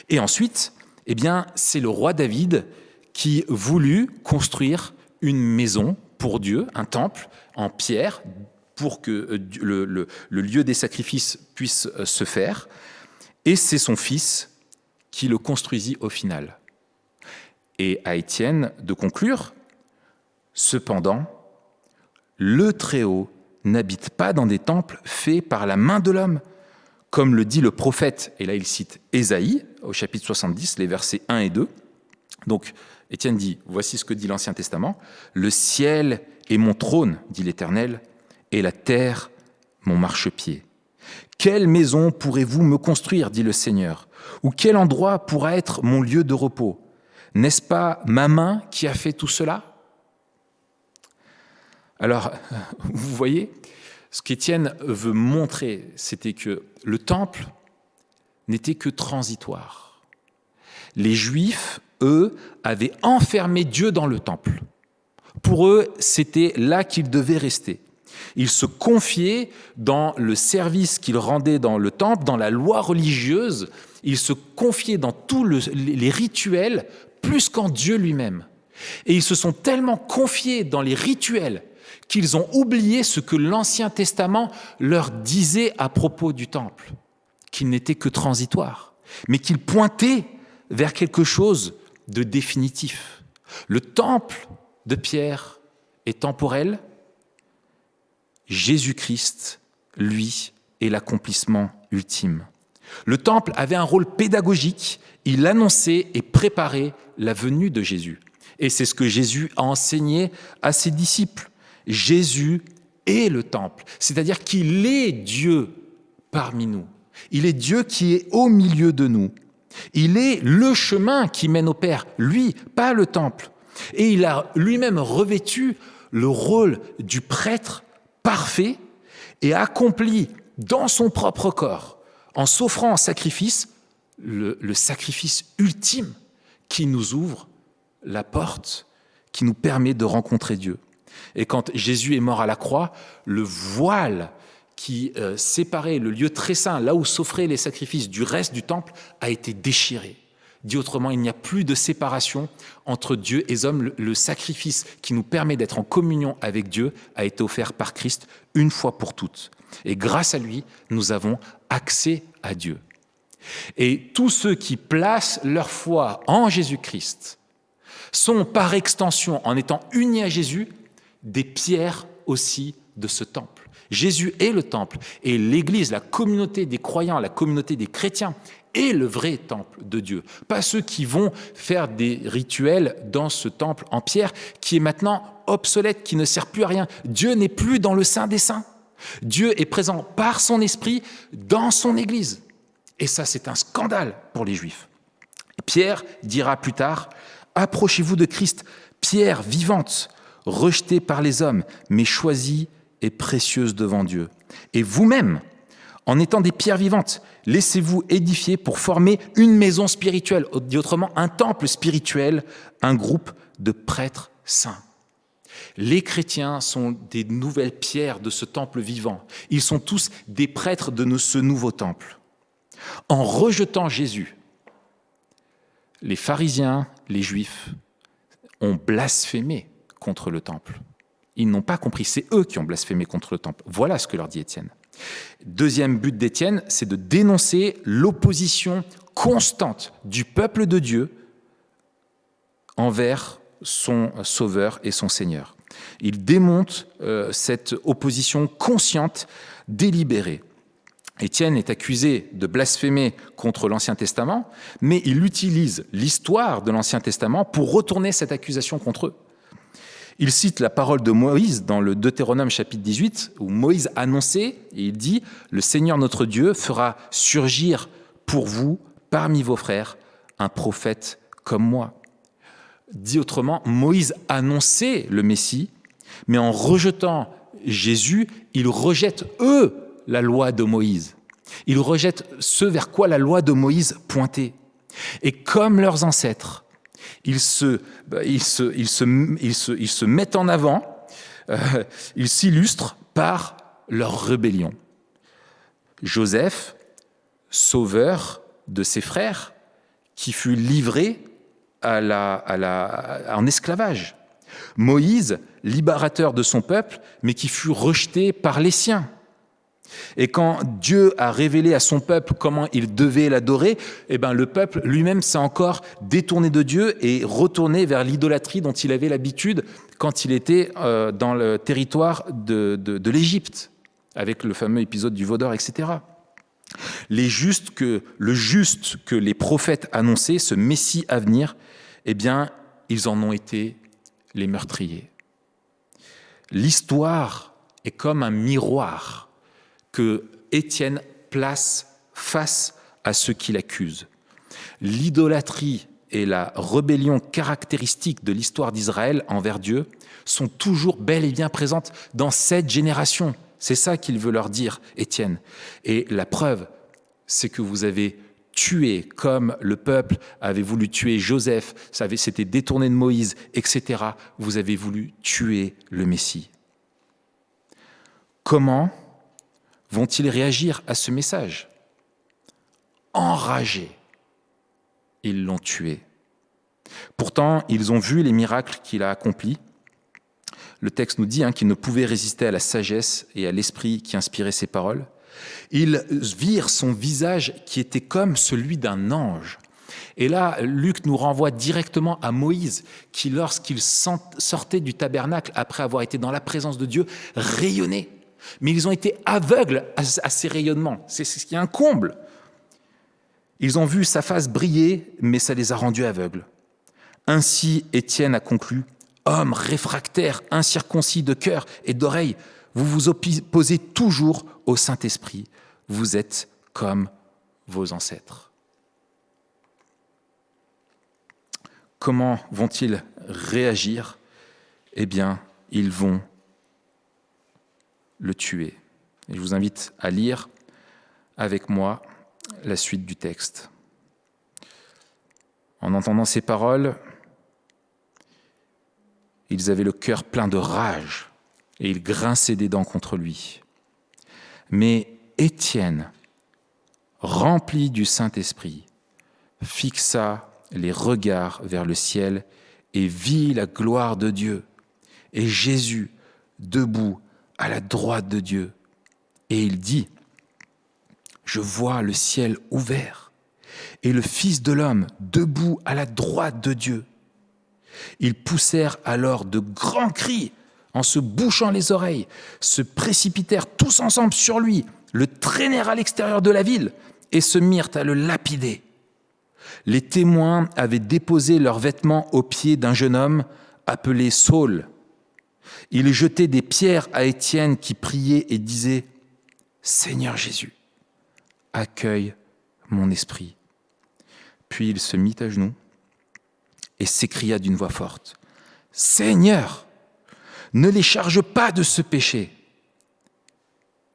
Speaker 5: Et ensuite, eh bien, c'est le roi David qui voulut construire une maison pour Dieu, un temple en pierre, pour que le lieu des sacrifices puisse se faire. Et c'est son fils qui le construisit au final. Et à Étienne de conclure, cependant, le Très-Haut n'habite pas dans des temples faits par la main de l'homme, comme le dit le prophète, et là il cite Ésaïe, au chapitre 70, les versets 1 et 2. Donc Étienne dit, voici ce que dit l'Ancien Testament, « Le ciel est mon trône, dit l'Éternel, et la terre mon marchepied. Quelle maison pourrez-vous me construire, dit le Seigneur, ou quel endroit pourra être mon lieu de repos ? N'est-ce pas ma main qui a fait tout cela ?» Alors, vous voyez, ce qu'Étienne veut montrer, c'était que le temple n'était que transitoire. Les Juifs, eux, avaient enfermé Dieu dans le temple. Pour eux, c'était là qu'il devait rester. Ils se confiaient dans le service qu'ils rendaient dans le temple, dans la loi religieuse. Ils se confiaient dans tous les rituels plus qu'en Dieu lui-même. Et ils se sont tellement confiés dans les rituels qu'ils ont oublié ce que l'Ancien Testament leur disait à propos du temple, qu'il n'était que transitoire, mais qu'il pointait vers quelque chose de définitif. Le temple de Pierre est temporel. Jésus-Christ, lui, est l'accomplissement ultime. Le temple avait un rôle pédagogique, il annonçait et préparait la venue de Jésus. Et c'est ce que Jésus a enseigné à ses disciples. Jésus est le temple, c'est-à-dire qu'il est Dieu parmi nous. Il est Dieu qui est au milieu de nous. Il est le chemin qui mène au Père, lui, pas le temple. Et il a lui-même revêtu le rôle du prêtre parfait et accompli dans son propre corps, en s'offrant en sacrifice, le sacrifice ultime qui nous ouvre la porte, qui nous permet de rencontrer Dieu. Et quand Jésus est mort à la croix, le voile qui séparait le lieu très saint, là où s'offraient les sacrifices du reste du temple, a été déchiré. Dit autrement, il n'y a plus de séparation entre Dieu et les hommes. Le sacrifice qui nous permet d'être en communion avec Dieu a été offert par Christ une fois pour toutes. Et grâce à lui, nous avons accès à Dieu. Et tous ceux qui placent leur foi en Jésus-Christ sont par extension, en étant unis à Jésus, des pierres aussi de ce temple. Jésus est le temple et l'Église, la communauté des croyants, la communauté des chrétiens est le vrai temple de Dieu. Pas ceux qui vont faire des rituels dans ce temple en pierre qui est maintenant obsolète, qui ne sert plus à rien. Dieu n'est plus dans le Saint des Saints. Dieu est présent par son esprit dans son Église. Et ça, c'est un scandale pour les Juifs. Pierre dira plus tard, « Approchez-vous de Christ, pierre vivante, rejetée par les hommes, mais choisie et précieuse devant Dieu. Et vous-même, en étant des pierres vivantes, laissez-vous édifier pour former une maison spirituelle, dit autrement un temple spirituel, un groupe de prêtres saints. » Les chrétiens sont des nouvelles pierres de ce temple vivant. Ils sont tous des prêtres de ce nouveau temple. En rejetant Jésus, les pharisiens, les juifs, ont blasphémé contre le temple. Ils n'ont pas compris, c'est eux qui ont blasphémé contre le temple. Voilà ce que leur dit Étienne. Deuxième but d'Étienne, c'est de dénoncer l'opposition constante du peuple de Dieu envers son Sauveur et son Seigneur. Il démonte cette opposition consciente, délibérée. Étienne est accusé de blasphémer contre l'Ancien Testament, mais il utilise l'histoire de l'Ancien Testament pour retourner cette accusation contre eux. Il cite la parole de Moïse dans le Deutéronome chapitre 18, où Moïse annonçait, et il dit « Le Seigneur notre Dieu fera surgir pour vous, parmi vos frères, un prophète comme moi. » Dit autrement, Moïse annonçait le Messie, mais en rejetant Jésus, ils rejettent eux la loi de Moïse. Ils rejettent ce vers quoi la loi de Moïse pointait. Et comme leurs ancêtres, ils se mettent en avant, ils s'illustrent par leur rébellion. Joseph, sauveur de ses frères, qui fut livré en esclavage. Moïse, libérateur de son peuple, mais qui fut rejeté par les siens. Et quand Dieu a révélé à son peuple comment il devait l'adorer, le peuple lui-même s'est encore détourné de Dieu et retourné vers l'idolâtrie dont il avait l'habitude quand il était dans le territoire de l'Égypte, avec le fameux épisode du veau d'or, etc. Le juste que les prophètes annonçaient, ce Messie à venir, ils en ont été les meurtriers. L'histoire est comme un miroir que Étienne place face à ceux qui l'accusent. L'idolâtrie et la rébellion caractéristique de l'histoire d'Israël envers Dieu sont toujours bel et bien présentes dans cette génération. C'est ça qu'il veut leur dire, Étienne. Et la preuve, c'est que vous avez tué, comme le peuple avait voulu tuer Joseph, s'était détourné de Moïse, etc. Vous avez voulu tuer le Messie. Comment vont-ils réagir à ce message? Enragés, ils l'ont tué. Pourtant, ils ont vu les miracles qu'il a accomplis. Le texte nous dit qu'ils ne pouvaient résister à la sagesse et à l'esprit qui inspirait ses paroles. Ils virent son visage qui était comme celui d'un ange. Et là, Luc nous renvoie directement à Moïse, qui, lorsqu'il sortait du tabernacle, après avoir été dans la présence de Dieu, rayonnait. Mais ils ont été aveugles à ces rayonnements. C'est ce qui est un comble. Ils ont vu sa face briller, mais ça les a rendus aveugles. Ainsi, Étienne a conclu, « Hommes réfractaires, incirconcis de cœur et d'oreille, vous vous opposez toujours au Saint-Esprit. Vous êtes comme vos ancêtres. » Comment vont-ils réagir? Ils vont le tuer. Et je vous invite à lire avec moi la suite du texte. En entendant ces paroles, ils avaient le cœur plein de rage et ils grinçaient des dents contre lui. Mais Étienne, rempli du Saint-Esprit, fixa les regards vers le ciel et vit la gloire de Dieu et Jésus debout à la droite de Dieu. Et il dit, « Je vois le ciel ouvert et le Fils de l'homme debout à la droite de Dieu. » Ils poussèrent alors de grands cris en se bouchant les oreilles, se précipitèrent tous ensemble sur lui, le traînèrent à l'extérieur de la ville et se mirent à le lapider. Les témoins avaient déposé leurs vêtements aux pieds d'un jeune homme appelé Saul. Ils jetaient des pierres à Étienne qui priait et disait « Seigneur Jésus, accueille mon esprit. » Puis il se mit à genoux et s'écria d'une voix forte « Seigneur, ne les charge pas de ce péché. »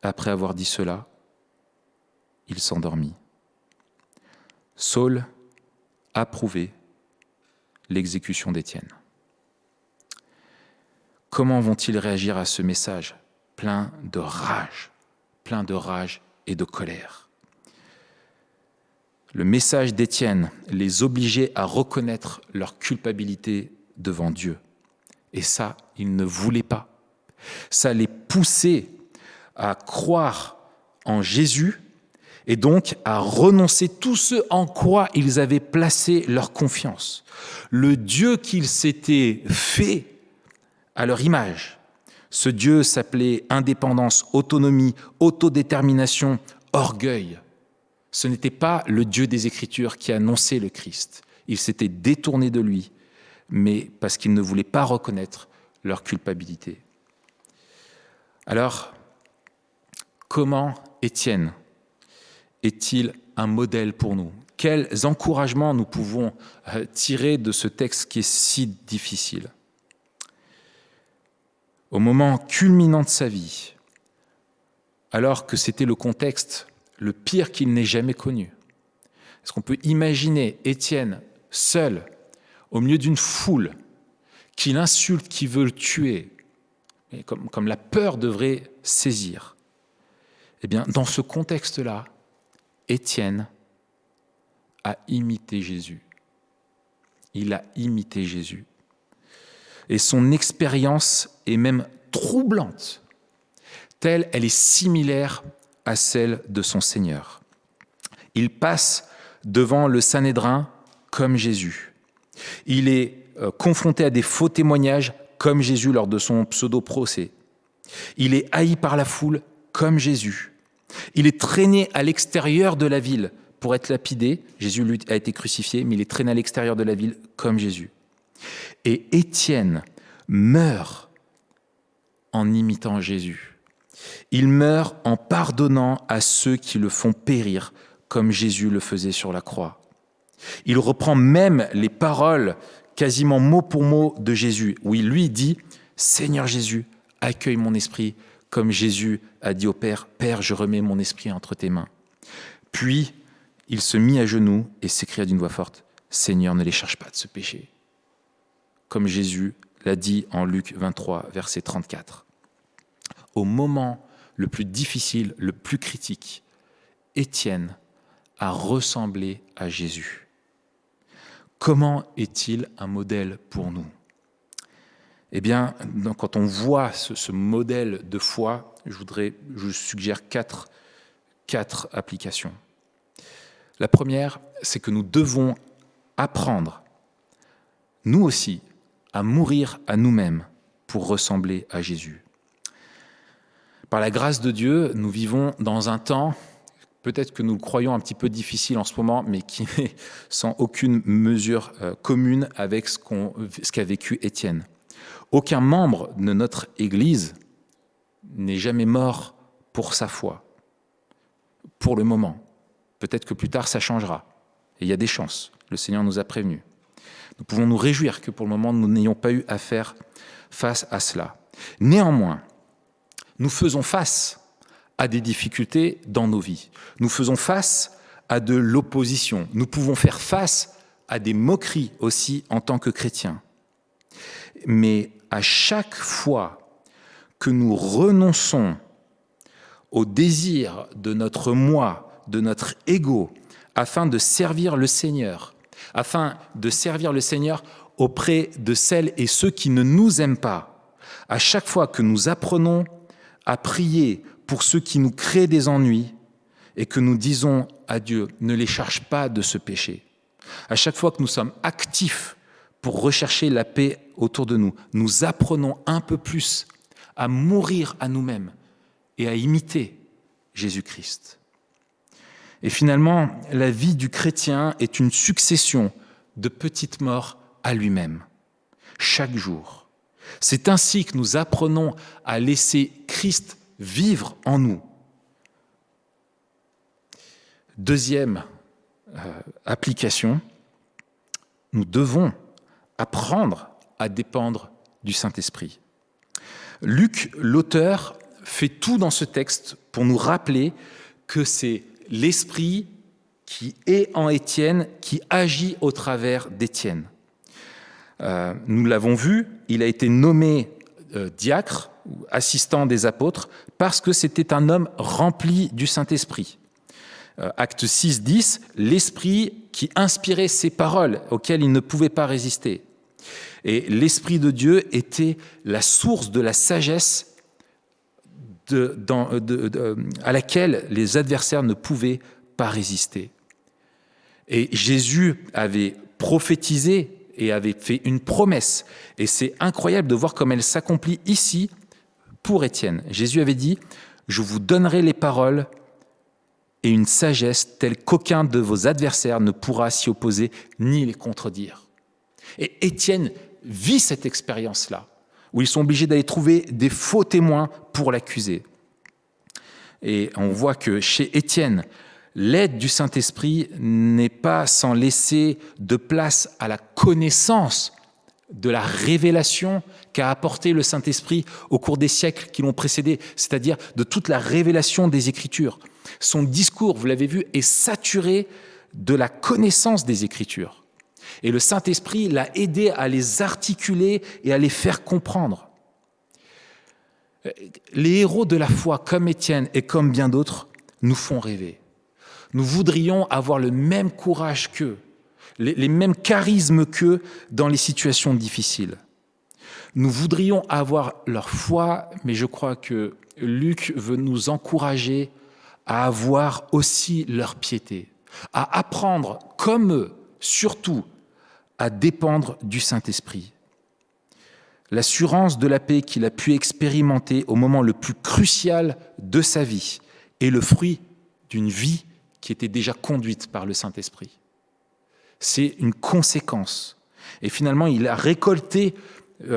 Speaker 5: Après avoir dit cela, il s'endormit. Saul approuvait l'exécution d'Étienne. Comment vont-ils réagir à ce message plein de rage et de colère? Le message d'Étienne les obligeait à reconnaître leur culpabilité devant Dieu. Et ça, ils ne voulaient pas. Ça les poussait à croire en Jésus et donc à renoncer tout ce en quoi ils avaient placé leur confiance. Le Dieu qu'ils s'étaient fait à leur image. Ce Dieu s'appelait indépendance, autonomie, autodétermination, orgueil. Ce n'était pas le Dieu des Écritures qui annonçait le Christ. Ils s'étaient détournés de lui, mais parce qu'ils ne voulaient pas reconnaître leur culpabilité. Alors, comment Étienne est-il un modèle pour nous? Quels encouragements nous pouvons tirer de ce texte qui est si difficile? Au moment culminant de sa vie, alors que c'était le contexte le pire qu'il n'ait jamais connu, est-ce qu'on peut imaginer Étienne seul, au milieu d'une foule, qui l'insulte, qui veut le tuer, et comme la peur devrait saisir? Eh bien, dans ce contexte-là, Étienne a imité Jésus. Il a imité Jésus. Et son expérience est même troublante, telle elle est similaire à celle de son Seigneur. Il passe devant le Sanhédrin comme Jésus. Il est confronté à des faux témoignages comme Jésus lors de son pseudo-procès. Il est haï par la foule comme Jésus. Il est traîné à l'extérieur de la ville pour être lapidé. Jésus, lui, a été crucifié, mais il est traîné à l'extérieur de la ville comme Jésus. Et Étienne meurt en imitant Jésus. Il meurt en pardonnant à ceux qui le font périr, comme Jésus le faisait sur la croix. Il reprend même les paroles quasiment mot pour mot de Jésus, où il lui dit « Seigneur Jésus, accueille mon esprit », comme Jésus a dit au Père « Père, je remets mon esprit entre tes mains ». Puis, il se mit à genoux et s'écria d'une voix forte « Seigneur, ne les cherche pas de ce péché », comme Jésus l'a dit en Luc 23, verset 34. Au moment le plus difficile, le plus critique, Étienne a ressemblé à Jésus. Comment est-il un modèle pour nous? Eh bien, quand on voit ce modèle de foi, je suggère quatre applications. La première, c'est que nous devons apprendre, nous aussi, à mourir à nous-mêmes pour ressembler à Jésus. Par la grâce de Dieu, nous vivons dans un temps, peut-être que nous le croyons un petit peu difficile en ce moment, mais qui n'est sans aucune mesure commune avec ce qu'a vécu Étienne. Aucun membre de notre Église n'est jamais mort pour sa foi, pour le moment. Peut-être que plus tard, ça changera. Et il y a des chances. Le Seigneur nous a prévenus. Nous pouvons nous réjouir que pour le moment, nous n'ayons pas eu à faire face à cela. Néanmoins, nous faisons face à des difficultés dans nos vies. Nous faisons face à de l'opposition. Nous pouvons faire face à des moqueries aussi en tant que chrétiens. Mais à chaque fois que nous renonçons au désir de notre moi, de notre ego, afin de servir le Seigneur, auprès de celles et ceux qui ne nous aiment pas, à chaque fois que nous apprenons à prier pour ceux qui nous créent des ennuis et que nous disons à Dieu, ne les charge pas de ce péché. À chaque fois que nous sommes actifs pour rechercher la paix autour de nous, nous apprenons un peu plus à mourir à nous-mêmes et à imiter Jésus-Christ. Et finalement, la vie du chrétien est une succession de petites morts à lui-même, chaque jour. C'est ainsi que nous apprenons à laisser Christ vivre en nous. Deuxième application, nous devons apprendre à dépendre du Saint-Esprit. Luc, l'auteur, fait tout dans ce texte pour nous rappeler que c'est l'Esprit qui est en Étienne, qui agit au travers d'Étienne. Nous l'avons vu, il a été nommé diacre, assistant des apôtres, parce que c'était un homme rempli du Saint-Esprit. Acte 6, 10, l'Esprit qui inspirait ces paroles auxquelles il ne pouvait pas résister. Et l'Esprit de Dieu était la source de la sagesse à laquelle les adversaires ne pouvaient pas résister. Et Jésus avait prophétisé et avait fait une promesse. Et c'est incroyable de voir comme elle s'accomplit ici pour Étienne. Jésus avait dit « Je vous donnerai les paroles et une sagesse telle qu'aucun de vos adversaires ne pourra s'y opposer ni les contredire. » Et Étienne vit cette expérience-là, où ils sont obligés d'aller trouver des faux témoins pour l'accuser. Et on voit que chez Étienne, l'aide du Saint-Esprit n'est pas sans laisser de place à la connaissance de la révélation qu'a apporté le Saint-Esprit au cours des siècles qui l'ont précédé, c'est-à-dire de toute la révélation des Écritures. Son discours, vous l'avez vu, est saturé de la connaissance des Écritures. Et le Saint-Esprit l'a aidé à les articuler et à les faire comprendre. Les héros de la foi, comme Étienne et comme bien d'autres, nous font rêver. Nous voudrions avoir le même courage qu'eux, les mêmes charismes qu'eux dans les situations difficiles. Nous voudrions avoir leur foi, mais je crois que Luc veut nous encourager à avoir aussi leur piété, à apprendre comme eux, surtout, à dépendre du Saint-Esprit. L'assurance de la paix qu'il a pu expérimenter au moment le plus crucial de sa vie est le fruit d'une vie qui était déjà conduite par le Saint-Esprit. C'est une conséquence. Et finalement, il a récolté, c'est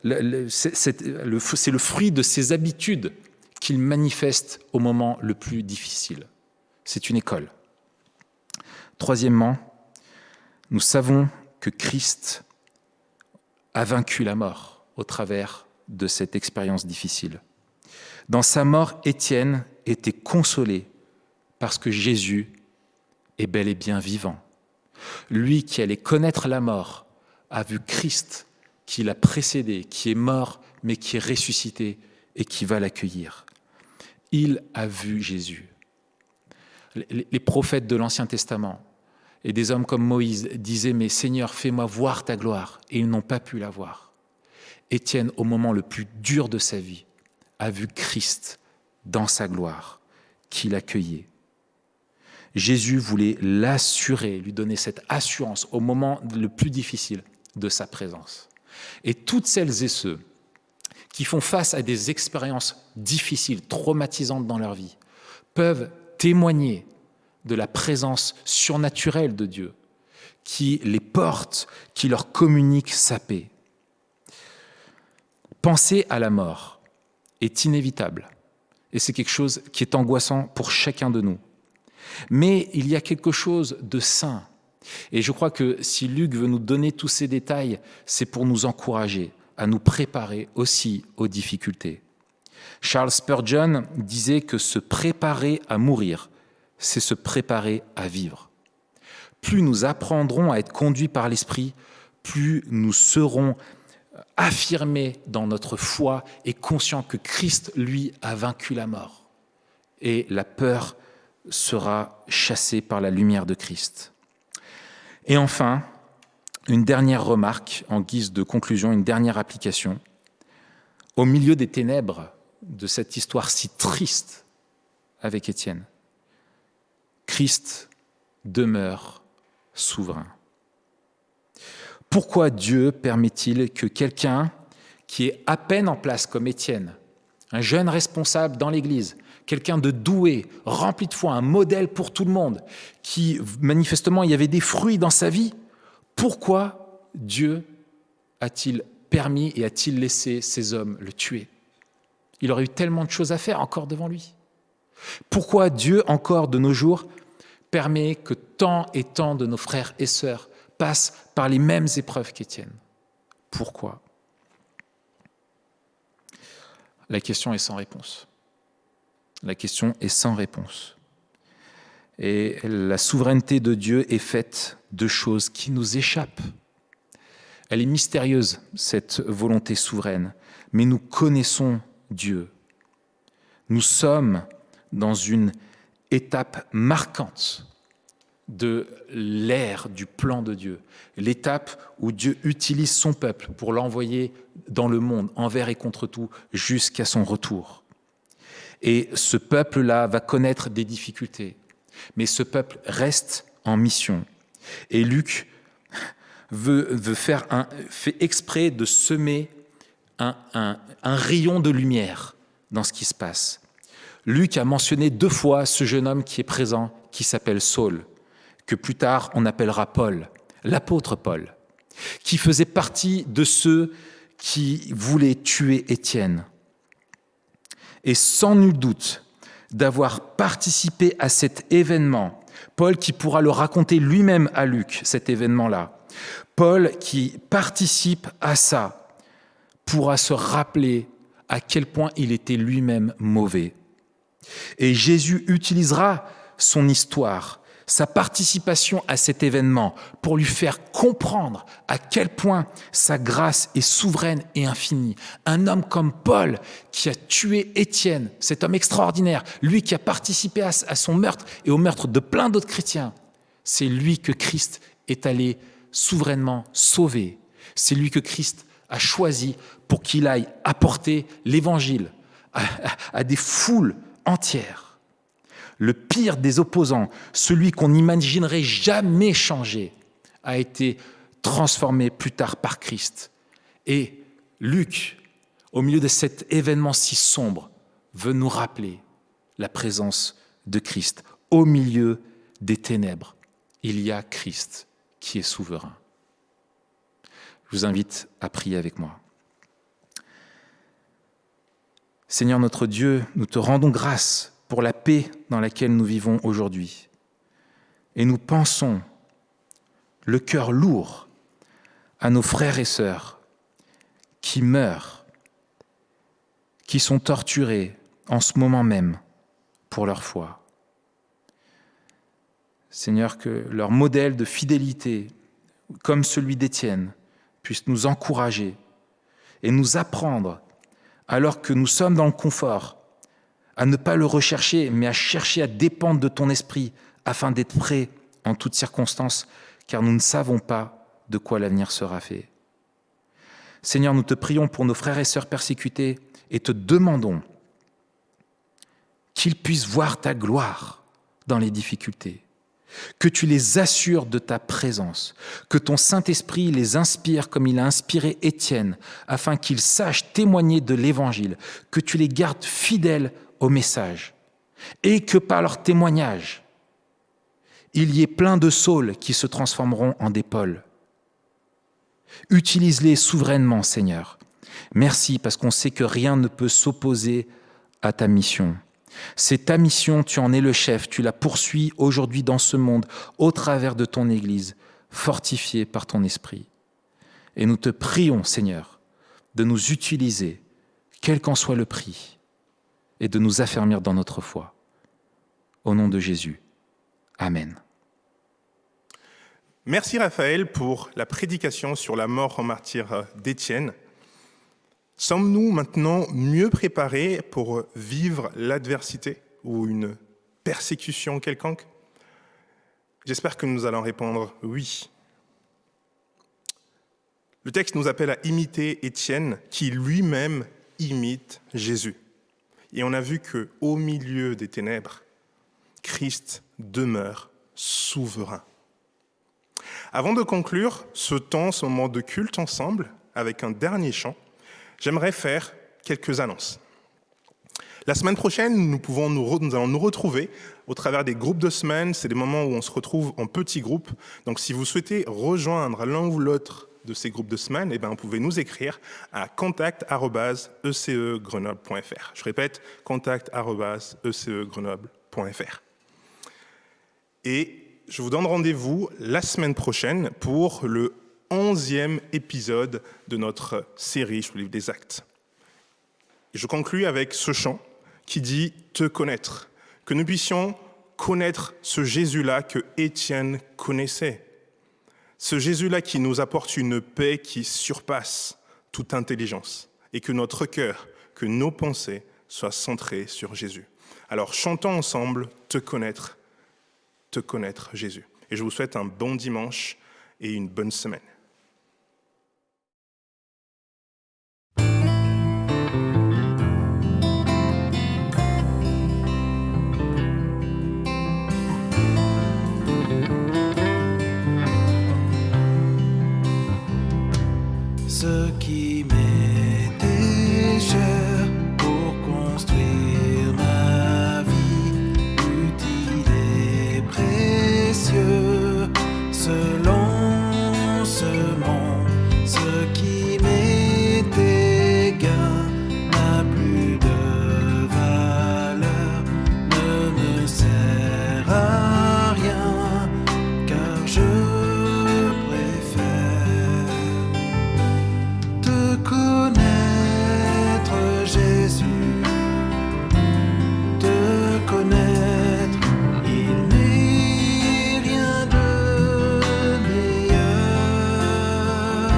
Speaker 5: le fruit de ses habitudes qu'il manifeste au moment le plus difficile. C'est une école. Troisièmement, nous savons que Christ a vaincu la mort au travers de cette expérience difficile. Dans sa mort, Étienne était consolé parce que Jésus est bel et bien vivant. Lui qui allait connaître la mort a vu Christ qui l'a précédé, qui est mort mais qui est ressuscité et qui va l'accueillir. Il a vu Jésus. Les prophètes de l'Ancien Testament et des hommes comme Moïse disaient « Mais Seigneur, fais-moi voir ta gloire » et ils n'ont pas pu la voir. Étienne, au moment le plus dur de sa vie, a vu Christ dans sa gloire, qui l'accueillait. Jésus voulait l'assurer, lui donner cette assurance au moment le plus difficile de sa présence. Et toutes celles et ceux qui font face à des expériences difficiles, traumatisantes dans leur vie, peuvent témoigner de la présence surnaturelle de Dieu, qui les porte, qui leur communique sa paix. Penser à la mort est inévitable, et c'est quelque chose qui est angoissant pour chacun de nous. Mais il y a quelque chose de sain, et je crois que si Luc veut nous donner tous ces détails, c'est pour nous encourager à nous préparer aussi aux difficultés. Charles Spurgeon disait que se préparer à mourir, c'est se préparer à vivre. Plus nous apprendrons à être conduits par l'Esprit, plus nous serons affirmés dans notre foi et conscients que Christ, lui, a vaincu la mort. Et la peur sera chassée par la lumière de Christ. Et enfin, une dernière remarque en guise de conclusion, une dernière application. Au milieu des ténèbres de cette histoire si triste avec Étienne, Christ demeure souverain. Pourquoi Dieu permet-il que quelqu'un qui est à peine en place comme Étienne, un jeune responsable dans l'Église, quelqu'un de doué, rempli de foi, un modèle pour tout le monde, qui manifestement il y avait des fruits dans sa vie, pourquoi Dieu a-t-il permis et a-t-il laissé ces hommes le tuer? Il aurait eu tellement de choses à faire encore devant lui. Pourquoi Dieu, encore de nos jours, permet que tant et tant de nos frères et sœurs passent par les mêmes épreuves qu'Étienne? Pourquoi? La question est sans réponse. La question est sans réponse. Et la souveraineté de Dieu est faite de choses qui nous échappent. Elle est mystérieuse, cette volonté souveraine, mais nous connaissons Dieu. Nous sommes dans une étape marquante de l'ère du plan de Dieu, l'étape où Dieu utilise son peuple pour l'envoyer dans le monde, envers et contre tout, jusqu'à son retour. Et ce peuple-là va connaître des difficultés, mais ce peuple reste en mission. Et Luc fait exprès de semer un rayon de lumière dans ce qui se passe. Luc a mentionné 2 fois ce jeune homme qui est présent, qui s'appelle Saul, que plus tard on appellera Paul, l'apôtre Paul, qui faisait partie de ceux qui voulaient tuer Étienne. Et sans nul doute d'avoir participé à cet événement, Paul qui pourra le raconter lui-même à Luc, cet événement-là, Paul qui participe à ça, pourra se rappeler à quel point il était lui-même mauvais. Et Jésus utilisera son histoire, sa participation à cet événement pour lui faire comprendre à quel point sa grâce est souveraine et infinie. Un homme comme Paul qui a tué Étienne, cet homme extraordinaire, lui qui a participé à son meurtre et au meurtre de plein d'autres chrétiens, c'est lui que Christ est allé souverainement sauver. C'est lui que Christ a choisi pour qu'il aille apporter l'évangile à des foules entières. Le pire des opposants, celui qu'on n'imaginerait jamais changer, a été transformé plus tard par Christ. Et Luc, au milieu de cet événement si sombre, veut nous rappeler la présence de Christ. Au milieu des ténèbres, il y a Christ qui est souverain. Je vous invite à prier avec moi. Seigneur notre Dieu, nous te rendons grâce pour la paix dans laquelle nous vivons aujourd'hui. Et nous pensons, le cœur lourd, à nos frères et sœurs qui meurent, qui sont torturés en ce moment même pour leur foi. Seigneur, que leur modèle de fidélité, comme celui d'Étienne, puisse nous encourager et nous apprendre, alors que nous sommes dans le confort, à ne pas le rechercher, mais à chercher à dépendre de ton esprit, afin d'être prêts en toutes circonstances, car nous ne savons pas de quoi l'avenir sera fait. Seigneur, nous te prions pour nos frères et sœurs persécutés et te demandons qu'ils puissent voir ta gloire dans les difficultés, que tu les assures de ta présence, que ton Saint-Esprit les inspire comme il a inspiré Étienne, afin qu'ils sachent témoigner de l'Évangile, que tu les gardes fidèles au message, et que par leur témoignage, il y ait plein de Sauls qui se transformeront en des Pauls. Utilise-les souverainement, Seigneur. Merci, parce qu'on sait que rien ne peut s'opposer à ta mission. C'est ta mission, tu en es le chef, tu la poursuis aujourd'hui dans ce monde, au travers de ton Église, fortifiée par ton Esprit. Et nous te prions, Seigneur, de nous utiliser, quel qu'en soit le prix, et de nous affermir dans notre foi. Au nom de Jésus. Amen.
Speaker 3: Merci Raphaël pour la prédication sur la mort en martyr d'Étienne. Sommes-nous maintenant mieux préparés pour vivre l'adversité ou une persécution quelconque? J'espère que nous allons répondre oui. Le texte nous appelle à imiter Étienne, qui lui-même imite Jésus. Et on a vu qu'au milieu des ténèbres, Christ demeure souverain. Avant de conclure ce moment de culte ensemble, avec un dernier chant, j'aimerais faire quelques annonces. La semaine prochaine, nous allons nous retrouver au travers des groupes de semaine. C'est des moments où on se retrouve en petits groupes. Donc si vous souhaitez rejoindre l'un ou l'autre de ces groupes de semaine, vous pouvez nous écrire à contact@ecegrenoble.fr. Je répète, contact@ecegrenoble.fr. Et je vous donne rendez-vous la semaine prochaine pour le 11e épisode de notre série sur le livre des Actes. Et je conclus avec ce chant qui dit « Te connaître », que nous puissions connaître ce Jésus-là que Étienne connaissait. Ce Jésus-là qui nous apporte une paix qui surpasse toute intelligence et que notre cœur, que nos pensées soient centrées sur Jésus. Alors chantons ensemble te connaître Jésus. Et je vous souhaite un bon dimanche et une bonne semaine.
Speaker 1: Ce qui m'était cher pour construire ma vie, utile et précieux, ce lancement, ce qui m'était gain n'a plus de valeur, ne me sert à rien, car je connaître Jésus, te connaître, il n'est rien de meilleur.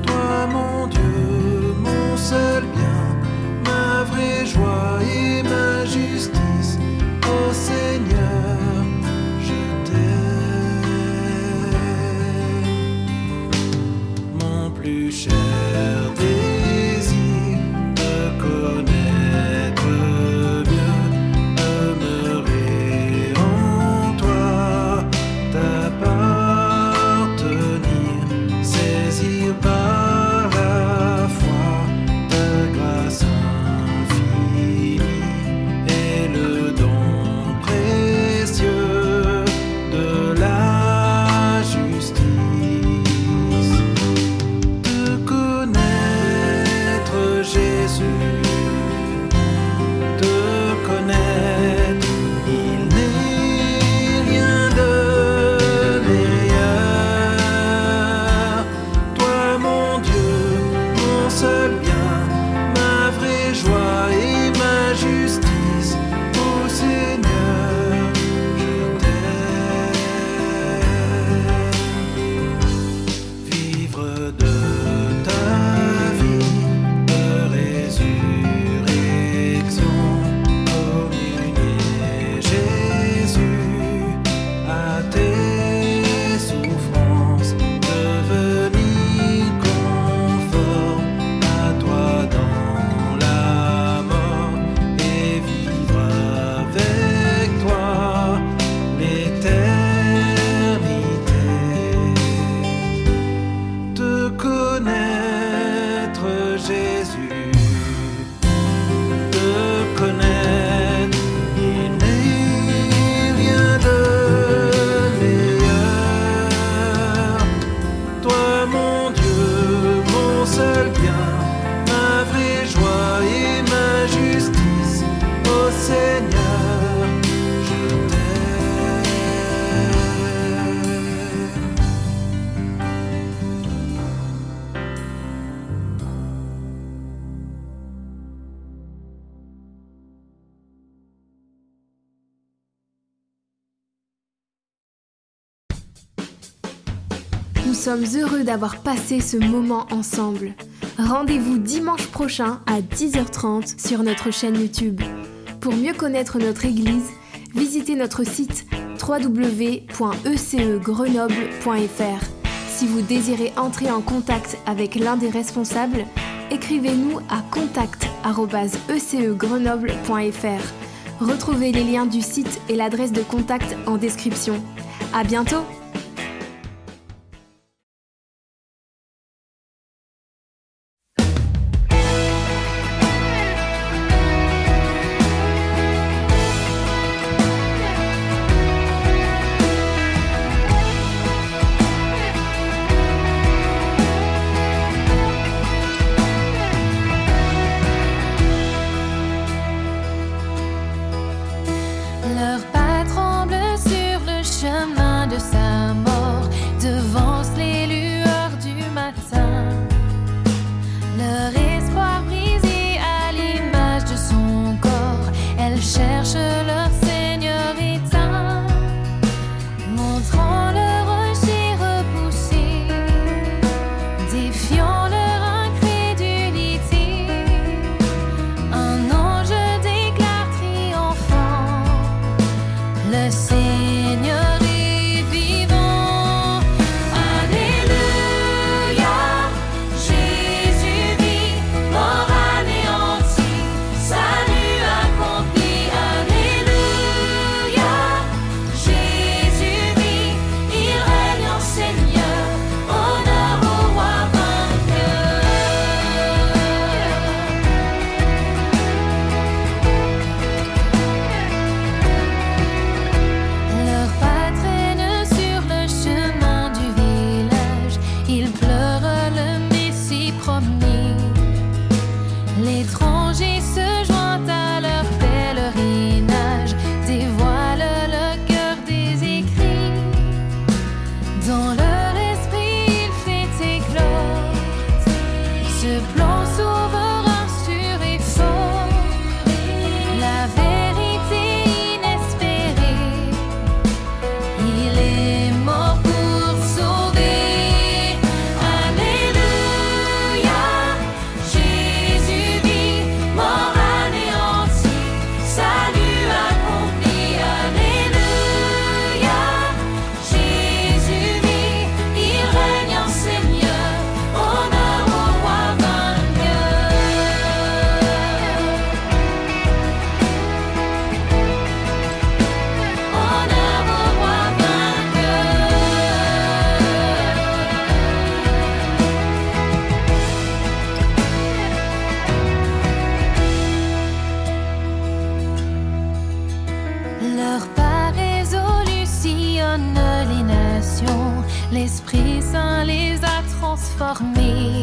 Speaker 1: Toi mon Dieu, mon seul bien, ma vraie joie et ma justice, ô Seigneur, je t'aime. Mon plus cher
Speaker 6: Nous sommes heureux d'avoir passé ce moment ensemble. Rendez-vous dimanche prochain à 10h30 sur notre chaîne YouTube. Pour mieux connaître notre église, visitez notre site www.ecegrenoble.fr. Si vous désirez entrer en contact avec l'un des responsables, écrivez-nous à contact@ecegrenoble.fr. Retrouvez les liens du site et l'adresse de contact en description. À bientôt!
Speaker 2: Leurs pas tremblent sur le chemin de sa endormi.